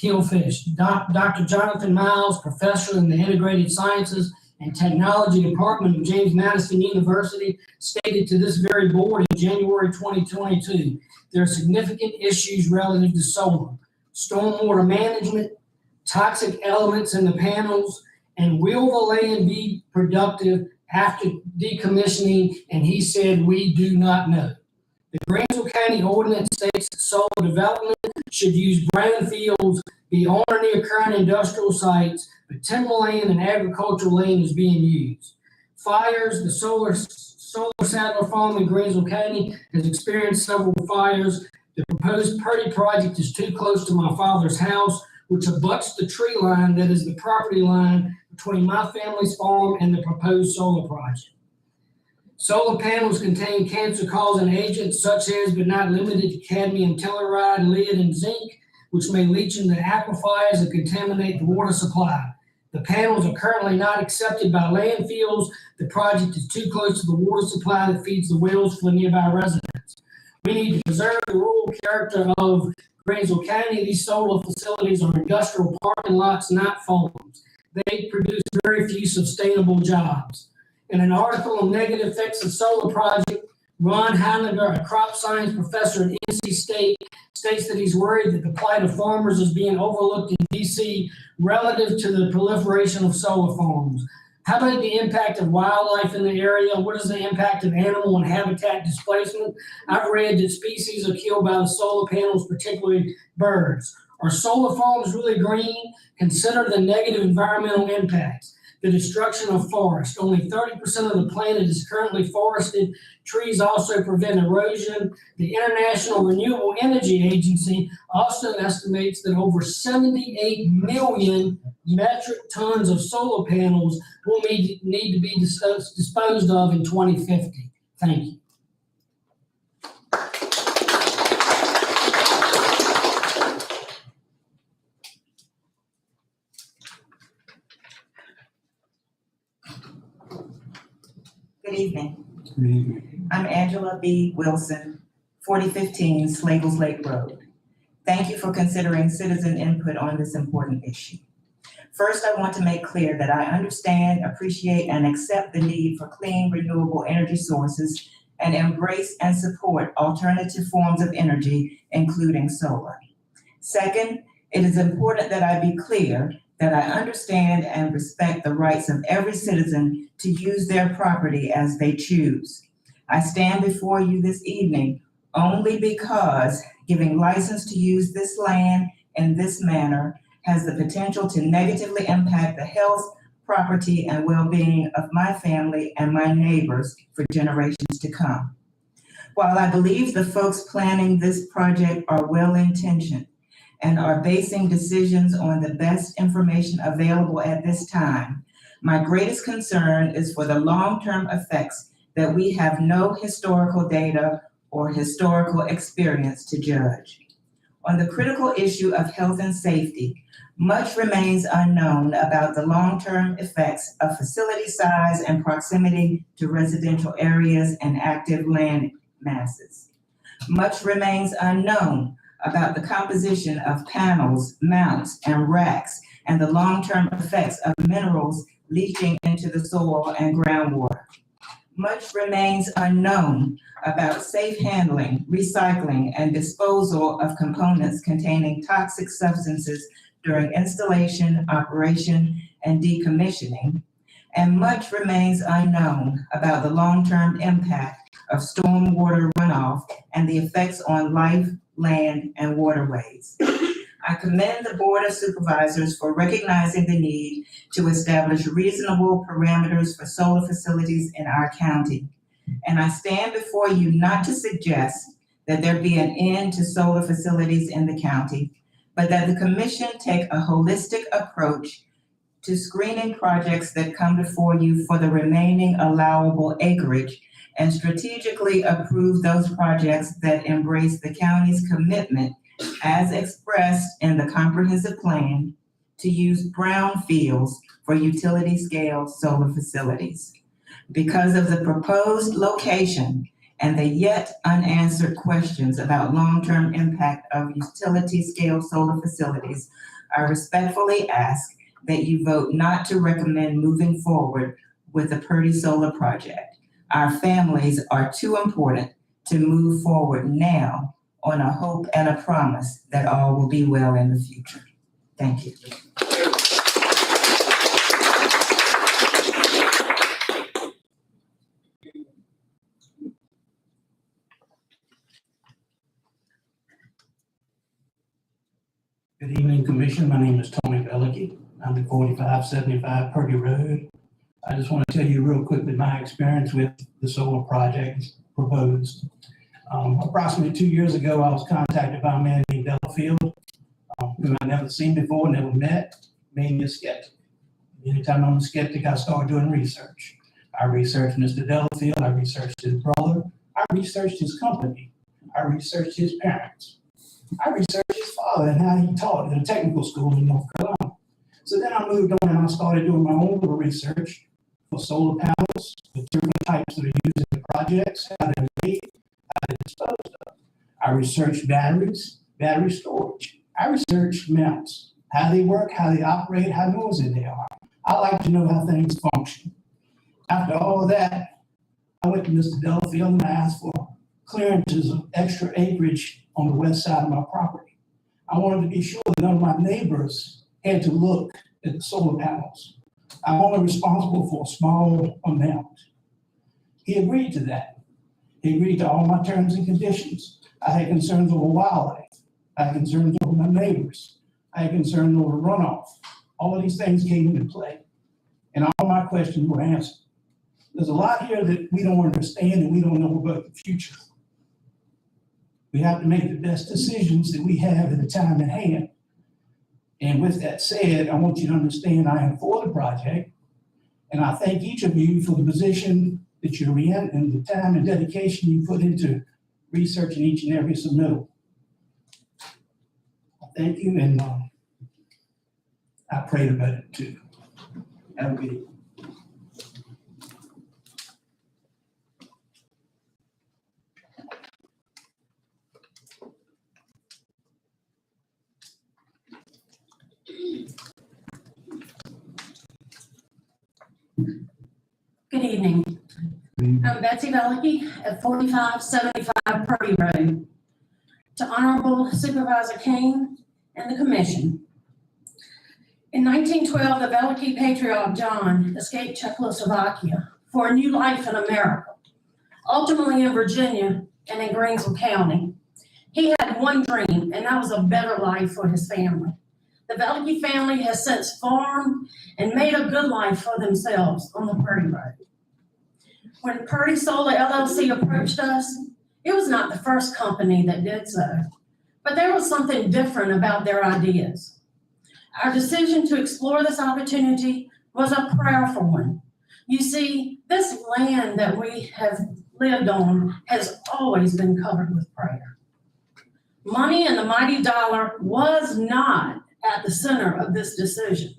Miles, professor in the Integrated Sciences and Technology Department of James Madison University, stated to this very board in January 2022, there are significant issues relative to solar, stormwater management, toxic elements in the panels, and will the land be productive after decommissioning, and he said, "We do not know." The Greensville County ordinance states that solar development should use brownfields, be on or near current industrial sites, but timberland and agricultural land is being used. Fires, the solar saddler farm in Greensville County has experienced several fires. The proposed Purdy project is too close to my father's house, which abuts the tree line that is the property line between my family's farm and the proposed solar project. Solar panels contain cancer-causing agents such as, but not limited to, cadmium telluride, lead, and zinc, which may leach into aquifers and contaminate the water supply. The panels are currently not accepted by landfills. The project is too close to the water supply that feeds the wells for the nearby residents. We need to preserve the rural character of Greensville County. These solar facilities are industrial parking lots, not farms. They produce very few sustainable jobs. In an article on negative effects of solar project, Ron Heiliger, a crop science professor at NC State, states that he's worried that the plight of farmers is being overlooked in DC relative to the proliferation of solar farms. How about the impact of wildlife in the area? What is the impact of animal and habitat displacement? I've read that species are killed by the solar panels, particularly birds. Are solar farms really green? Consider the negative environmental impacts. The destruction of forests. Only 30% of the planet is currently forested. Trees also prevent erosion. The International Renewable Energy Agency also estimates that over 78 million metric tons of solar panels will need to be disposed of in 2050. Thank you. Good evening. I'm Angela B. Wilson, 4015 Slavels Lake Road. Thank you for considering citizen input on this important issue. First, I want to make clear that I understand, appreciate, and accept the need for clean, renewable energy sources and embrace and support alternative forms of energy, including solar. Second, it is important that I be clear that I understand and respect the rights of every citizen to use their property as they choose. I stand before you this evening only because giving license to use this land in this manner has the potential to negatively impact the health, property, and well-being of my family and my neighbors for generations to come. While I believe the folks planning this project are well-intentioned and are basing decisions on the best information available at this time, my greatest concern is for the long-term effects that we have no historical data or historical experience to judge. On the critical issue of health and safety, much remains unknown about the long-term effects of facility size and proximity to residential areas and active land masses. Much remains unknown about the composition of panels, mounts, and racks, and the long-term effects of minerals leaching into the soil and groundwater. Much remains unknown about safe handling, recycling, and disposal of components containing toxic substances during installation, operation, and decommissioning. And much remains unknown about the long-term impact of stormwater runoff and the effects on life, land, and waterways. I commend the Board of Supervisors for recognizing the need to establish reasonable parameters for solar facilities in our county. And I stand before you not to suggest that there be an end to solar facilities in the county, but that the Commission take a holistic approach to screening projects that come before you for the remaining allowable acreage and strategically approve those projects that embrace the county's commitment as expressed in the comprehensive plan to use brownfields for utility scale solar facilities. Because of the proposed location and the yet unanswered questions about long-term impact of utility scale solar facilities, I respectfully ask that you vote not to recommend moving forward with the Purdy Solar Project. Our families are too important to move forward now on a hope and a promise that all will be well in the future. Thank you. Good evening, Commission. My name is Tony Velicky. I'm at 4575 Purdy Road. I just want to tell you real quickly my experience with the solar project proposed. Approximately 2 years ago, I was contacted by a man named Delafield, whom I'd never seen before, never met, made me a skeptic. Anytime I'm a skeptic, I start doing research. I researched Mr. Delafield, I researched his brother, I researched his company, I researched his parents. I researched his father and how he taught at a technical school in North Carolina. So then I moved on and I started doing my own little research for solar panels, the different types that are used in the projects, how they're made, how they're disposed of. I researched batteries, battery storage. I researched mounts, how they work, how they operate, how noisy they are. I like to know how things function. After all of that, I went to Mr. Delafield and I asked for clearances of extra acreage on the west side of my property. I wanted to be sure that none of my neighbors had to look at the solar panels. I'm only responsible for a small amount. He agreed to that. He agreed to all my terms and conditions. I had concerns over wildlife. I had concerns over my neighbors. I had concerns over runoff. All of these things came into play, and all my questions were answered. There's a lot here that we don't understand and we don't know about the future. We have to make the best decisions that we have at the time at hand. And with that said, I want you to understand I am for the project, and I thank each of you for the position that you're in and the time and dedication you put into researching each and every submittal. I thank you, and I prayed about it too. Have a good evening. Good evening. I'm Betsy Velicky at 4575 Purdy Road. To Honorable Supervisor Kane and the Commission. In 1912, the Velicky patriarch John escaped Czechoslovakia for a new life in America, ultimately in Virginia and in Greensville County. He had one dream, and that was a better life for his family. The Velicky family has since farmed and made a good life for themselves on the Purdy Road. When Purdy Solar LLC approached us, it was not the first company that did so, but there was something different about their ideas. Our decision to explore this opportunity was a prayerful one. You see, this land that we have lived on has always been covered with prayer. Money and the mighty dollar was not at the center of this decision.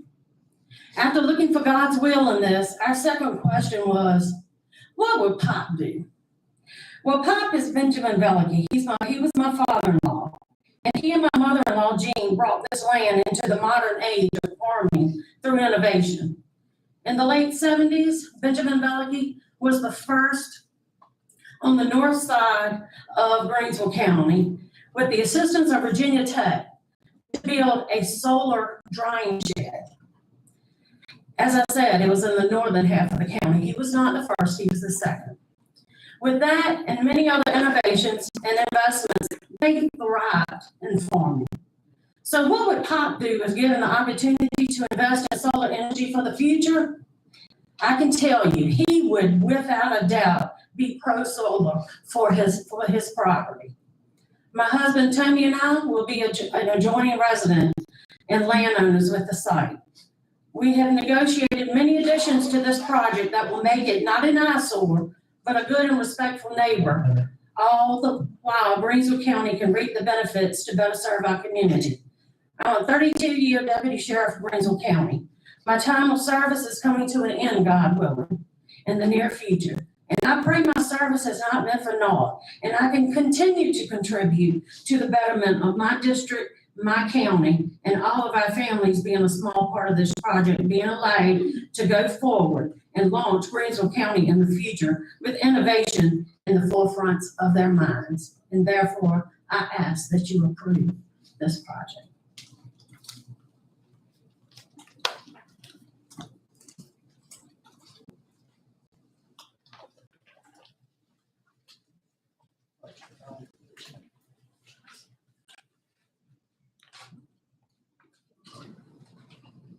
After looking for God's will in this, our second question was, what would Pop do? Well, Pop is Benjamin Velicky. He was my father-in-law. And he and my mother-in-law, Jean, brought this land into the modern age of farming through innovation. In the late 70s, Benjamin Velicky was the first on the north side of Greensville County, with the assistance of Virginia Tech, to build a solar drying shed. As I said, it was in the northern half of the county. He was not the first, he was the second. With that and many other innovations and investments, they thrived in farming. So what would Pop do if given the opportunity to invest in solar energy for the future? I can tell you, he would without a doubt be pro-solar for his property. My husband, Tony, and I will be an adjoining resident and landowners with the site. We have negotiated many additions to this project that will make it not an eyesore, but a good and respectful neighbor. All the while, Greensville County can reap the benefits to better serve our community. I'm a 32-year deputy sheriff of Greensville County. My time of service is coming to an end, God willing, in the near future. And I pray my service has not been for naught, and I can continue to contribute to the betterment of my district, my county, and all of our families being a small part of this project, being allowed to go forward and launch Greensville County in the future with innovation in the forefronts of their minds. And therefore, I ask that you approve this project.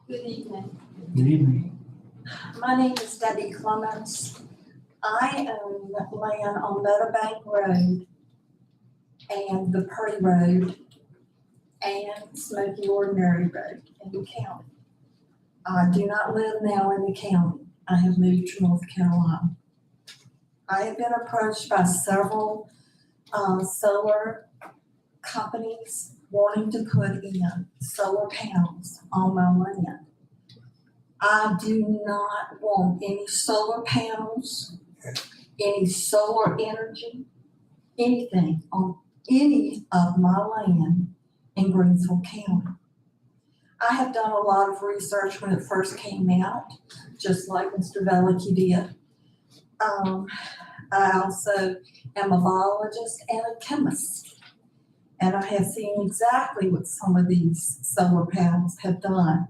Good evening. Good evening. My name is Debbie Clements. I own land on Meadowbank Road and the Purdy Road and Smoky Ordinary Road in the county. I do not live now in the county. I have moved to North Carolina. I have been approached by several solar companies wanting to put in solar panels on my land. I do not want any solar panels, any solar energy, anything on any of my land in Greensville County. I have done a lot of research when it first came out, just like Mr. Velicky did. I also am a biologist and a chemist, and I have seen exactly what some of these solar panels have done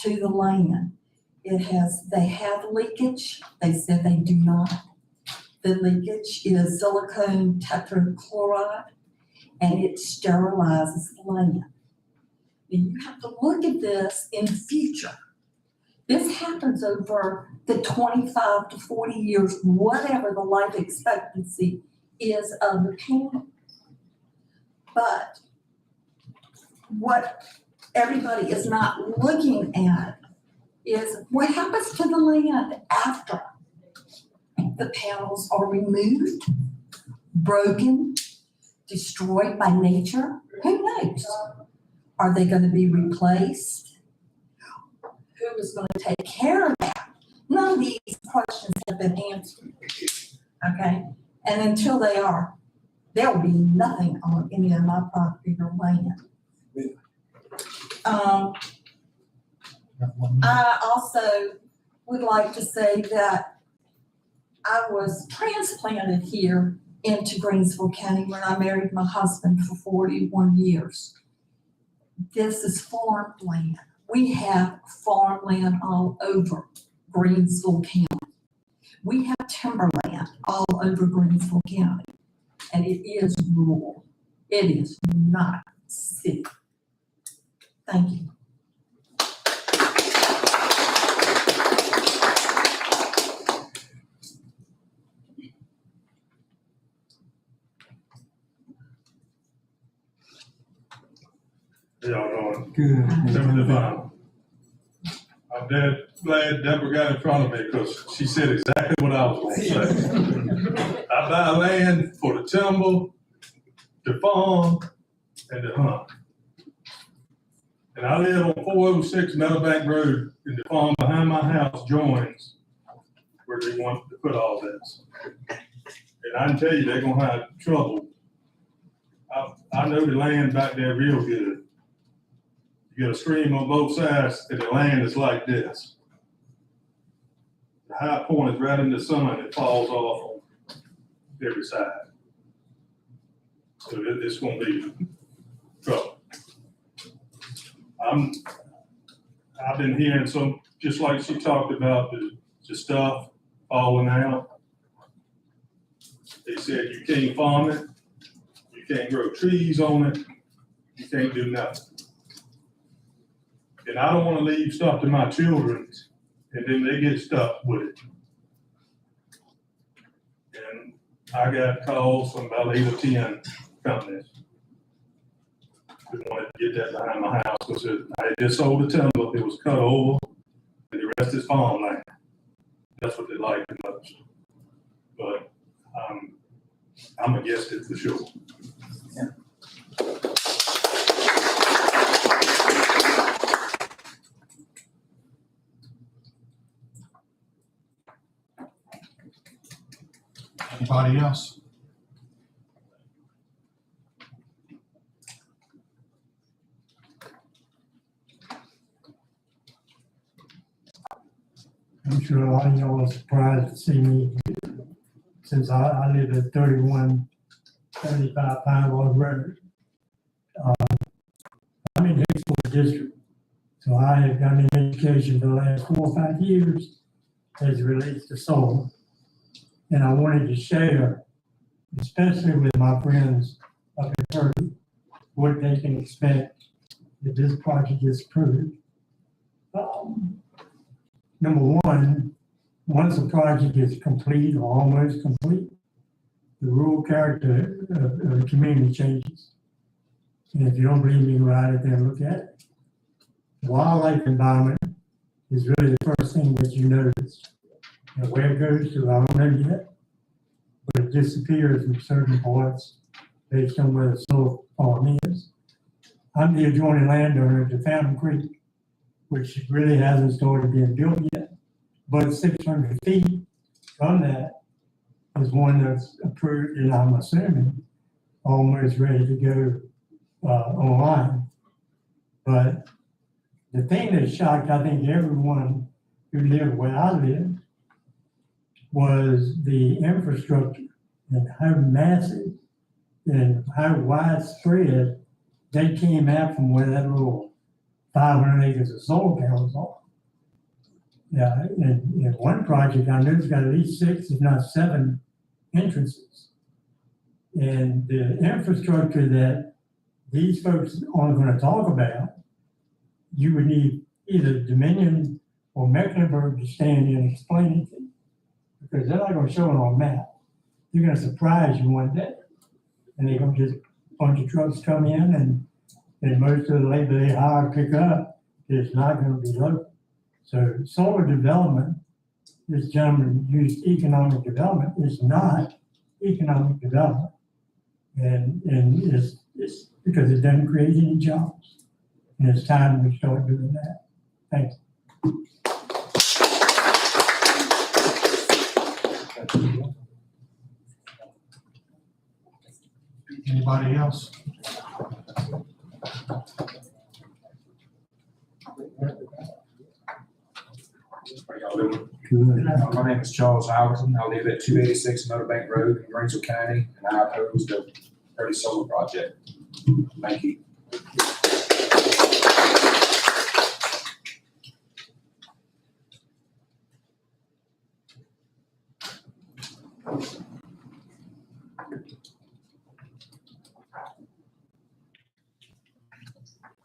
to the land. They have leakage. They said they do not. The leakage is silicone tetrachloride, and it sterilizes the land. And you have to look at this in the future. This happens over the 25 to 40 years, whatever the life expectancy is of the panel. But what everybody is not looking at is what happens to the land after the panels are removed, broken, destroyed by nature. Who knows? Are they going to be replaced? Who is going to take care of that? None of these questions have been answered. Okay? And until they are, there will be nothing on any of my property or land. I also would like to say that I was transplanted here into Greensville County when I married my husband for 41 years. This is farmland. We have farmland all over Greensville County. We have timberland all over Greensville County, and it is rural. It is not city. Thank you. Y'all doing? Good. Divine. I'm glad Deborah got in front of me because she said exactly what I was going to say. I buy land for the timber, the farm, and the hunt. And I live on 406 Meadowbank Road, and the farm behind my house joins where they want to put all this. And I can tell you they're going to have trouble. I know the land back there real good. You got a stream on both sides, and the land is like this. The high point is right in the sun, it falls off on every side. So it's gonna be trouble. I've been hearing some, just like she talked about the stuff falling out. They said you can't farm it, you can't grow trees on it, you can't do nothing. And I don't want to leave stuff to my children, and then they get stuck with it. And I got calls from about 8 or 10 companies who wanted to get that behind my house because I just sold the timber, it was cut over, and the rest is farmland. That's what they like the most. But I'm against it for sure. Yeah. Anybody else? I'm sure a lot of y'all are surprised to see me since I live at 3175 Pine Log Road. I'm in Hicksville District, so I have gotten an education for the last 4 or 5 years as it relates to solar. And I wanted to share, especially with my friends up in Purdy, what they can expect if this project is approved. Number one, once a project is complete or almost complete, the rural character of the community changes. And if you don't believe me, go out there and look at it. Wildlife environment is really the first thing that you notice. And where it goes to, I don't know yet, but it disappears in certain parts based on where the soil farm is. I'm the adjoining landowner to Fountain Creek, which really hasn't started being built yet, but 600 feet from that is one that's approved, and I'm assuming almost ready to go online. But the thing that shocked, I think, everyone who lived where I lived was the infrastructure and how massive and how widespread they came out from where that little 500 acres of solar panels are. Yeah, in one project, I know it's got at least 6, if not 7 entrances. And the infrastructure that these folks aren't going to talk about, you would need either Dominion or Mecklenburg to stand in and explain it to you, because they're not going to show it on a map. They're going to surprise you one day, and they're going to just a bunch of trucks come in, and most of the labor they hire to pick up is not going to be local. So solar development, this gentleman used economic development, is not economic development. And it's because it doesn't create any jobs. And it's time we start doing that. Thanks. Anybody else? How y'all doing? My name is Charles Howardson. I live at 286 Motorbank Road in Greensville County, and I oppose the Purdy Solar Project. Thank you.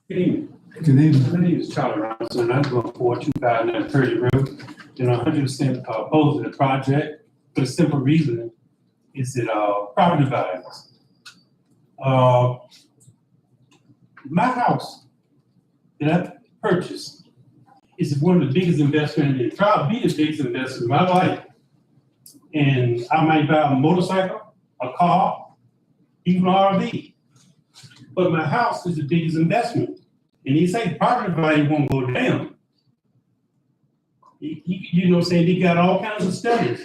Good evening. Good evening. My name is Charlie Robinson. I'm going for 2530 Road. And 100% opposed to the project for the simple reason is that property values. My house that I purchased is one of the biggest investments, and probably be the biggest investment in my life. And I might buy a motorcycle, a car, even an RV. But my house is the biggest investment. And he say property value won't go down. You know what I'm saying? He got all kinds of studies.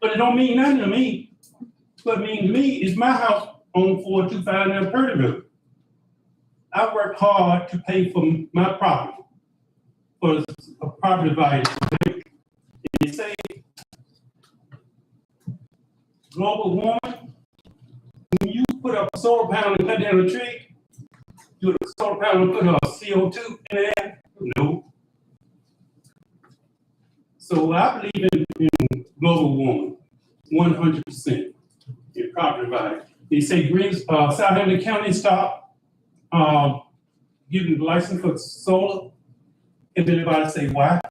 But it don't mean nothing to me. What it means to me is my house on 425 Purdy Road. I work hard to pay for my property, for a property value. And they say global warming, when you put up a solar panel and cut down a tree, do the solar panel put a CO2 in there? No. So I believe in global warming, 100% in property value. They say Southampton County stopped giving the license for solar. If anybody say why?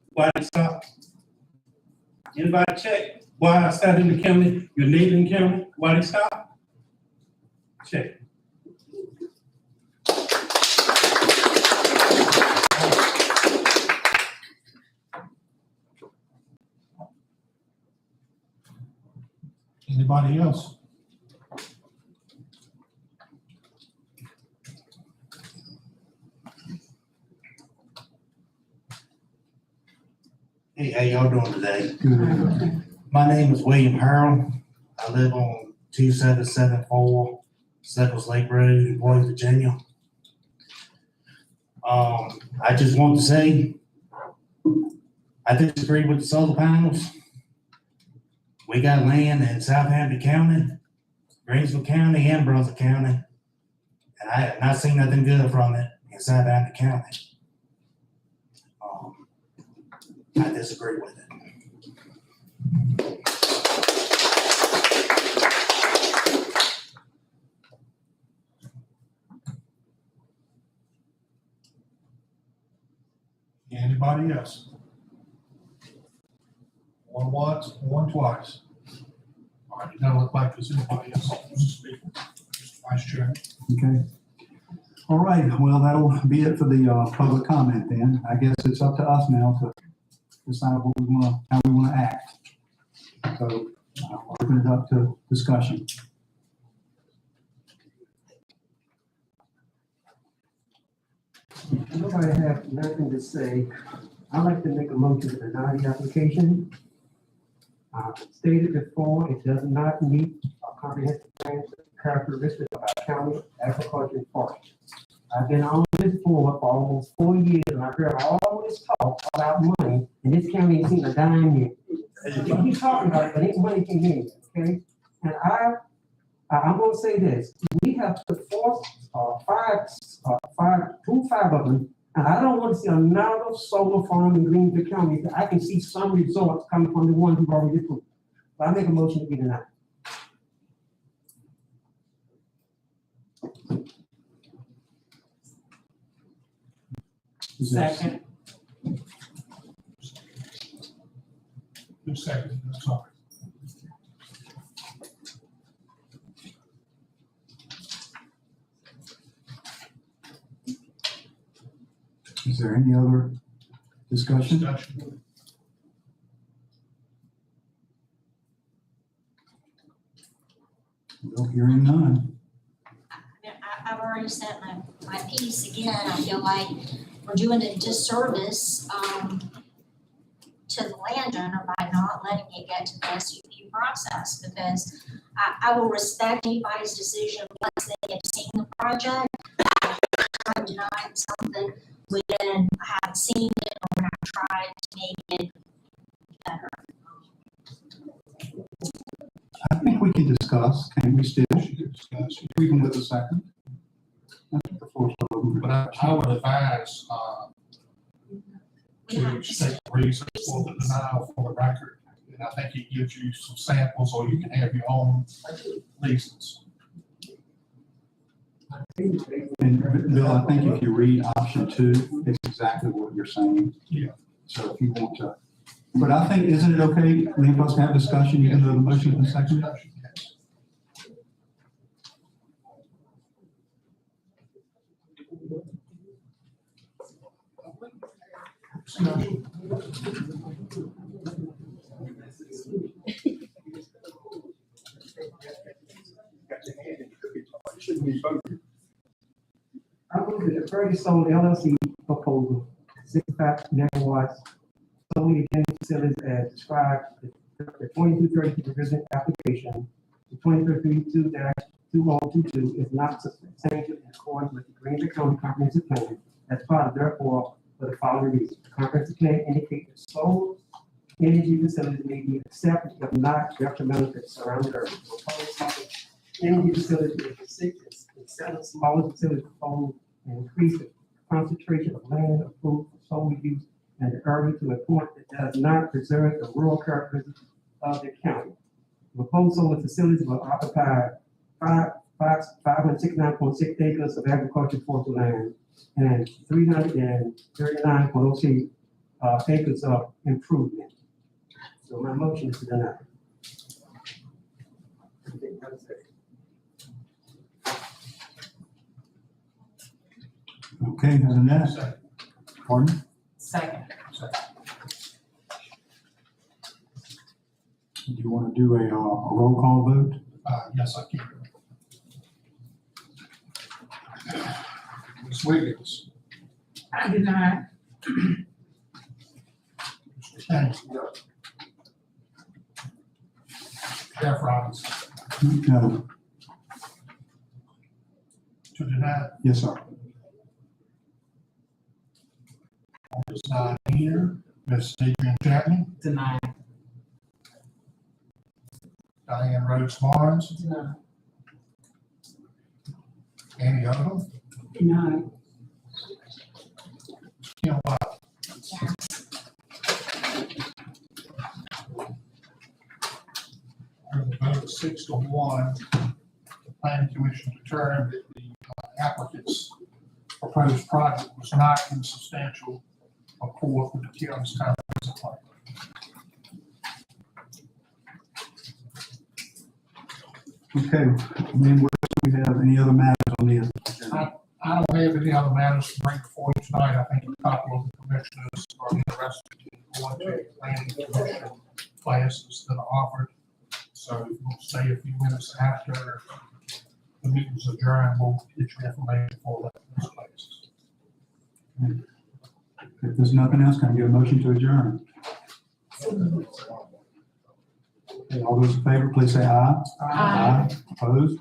Why they stop? Anybody check why Southampton County, your neighboring county, why they stop? Check. Anybody else? Hey, how y'all doing today? My name is William Harrell. I live on 2774 Seckles Lake Road in Boyd, Virginia. I just want to say, I disagree with the solar panels. We got land in Southampton County, Greensville County, and Brunswick County, and I have not seen nothing good from it in Southampton County. I disagree with it. Anybody else? One once, one twice. All right, it doesn't look like there's anybody else who wants to speak. Mr. Vice Chair. Okay. All right, well, that'll be it for the public comment then. I guess it's up to us now to decide what we want, how we want to act. So I'll open it up to discussion. If nobody have nothing to say, I'd like to make a motion to deny the application. Stated before, it does not meet a comprehensive plan characteristics of our county agriculture and forestry. I've been on this board for almost 4 years, and I've heard all this talk about money, and this county ain't seen a dime yet. You keep talking about it, but ain't money came in, okay? And I'm gonna say this, we have put five of them, and I don't want to see another solar farm in Greensville County. I can see some results coming from the ones we've already approved. But I make a motion to be denied. Second. Who seconded? I'm sorry. Is there any other discussion? Well, hearing none. I've already said my piece again. I feel like we're doing a disservice to the landowner by not letting it get to the SUP process, because I will respect anybody's decision once they have seen the project. I'm denying something when I haven't seen it or when I've tried to make it better. I think we can discuss, can we still? Discuss, even with a second. I think the floor's open. But I would advise, to state the reasons for the denial for the record. And I think it gives you some samples, or you can have your own reasons. And Bill, I think if you read option 2, it's exactly what you're saying. Yeah. So if you want to, but I think, isn't it okay, leave us to have discussion, even though the motion is seconded? I move that the Prairie Solar LLC proposal, 65 megawatts, solely energy facilities as described, the 2232 revision application, the 2032-2022 is not substantial in accordance with the Greensville County Comprehensive Plan. As part of therefore, for the following reasons, the comprehensive plan indicates that solar energy facilities may be accepted if not detrimental to the surrounding area. Proposed energy facilities is the sixth and seventh smallest facilities proposed and increase the concentration of land approved for solar use in the area to a point that does not preserve the rural characteristics of the county. Proposed solar facilities will occupy 569.6 acres of agricultural forest land and 339.06 acres of improvement. So my motion is to deny. Okay, other than that, pardon? Second. Do you want to do a roll call vote? Yes, I can. Ms. Wiggins. I deny. Mr. Thanks. Jeff Robinson. No. To deny. Yes, sir. Ms. not here. Ms. Adrian Chapman. Deny. Diane Rhodes Barnes. Deny. Annie Odom. Deny. Kim White. With a vote of 6-1, the planning commission determined that the applicant's proposed project was not insubstantial accord with the county's comprehensive plan. Okay, then what else do we have? Any other matters on the agenda? I don't have any other matters to bring before you tonight. I think a couple of the commissioners are interested in going to planning commission classes that are offered. So if we'll stay a few minutes after the meeting's adjourned, we'll get you information for those classes. If there's nothing else, can I get a motion to adjourn? Okay, all those in favor, please say aye. Aye. Opposed?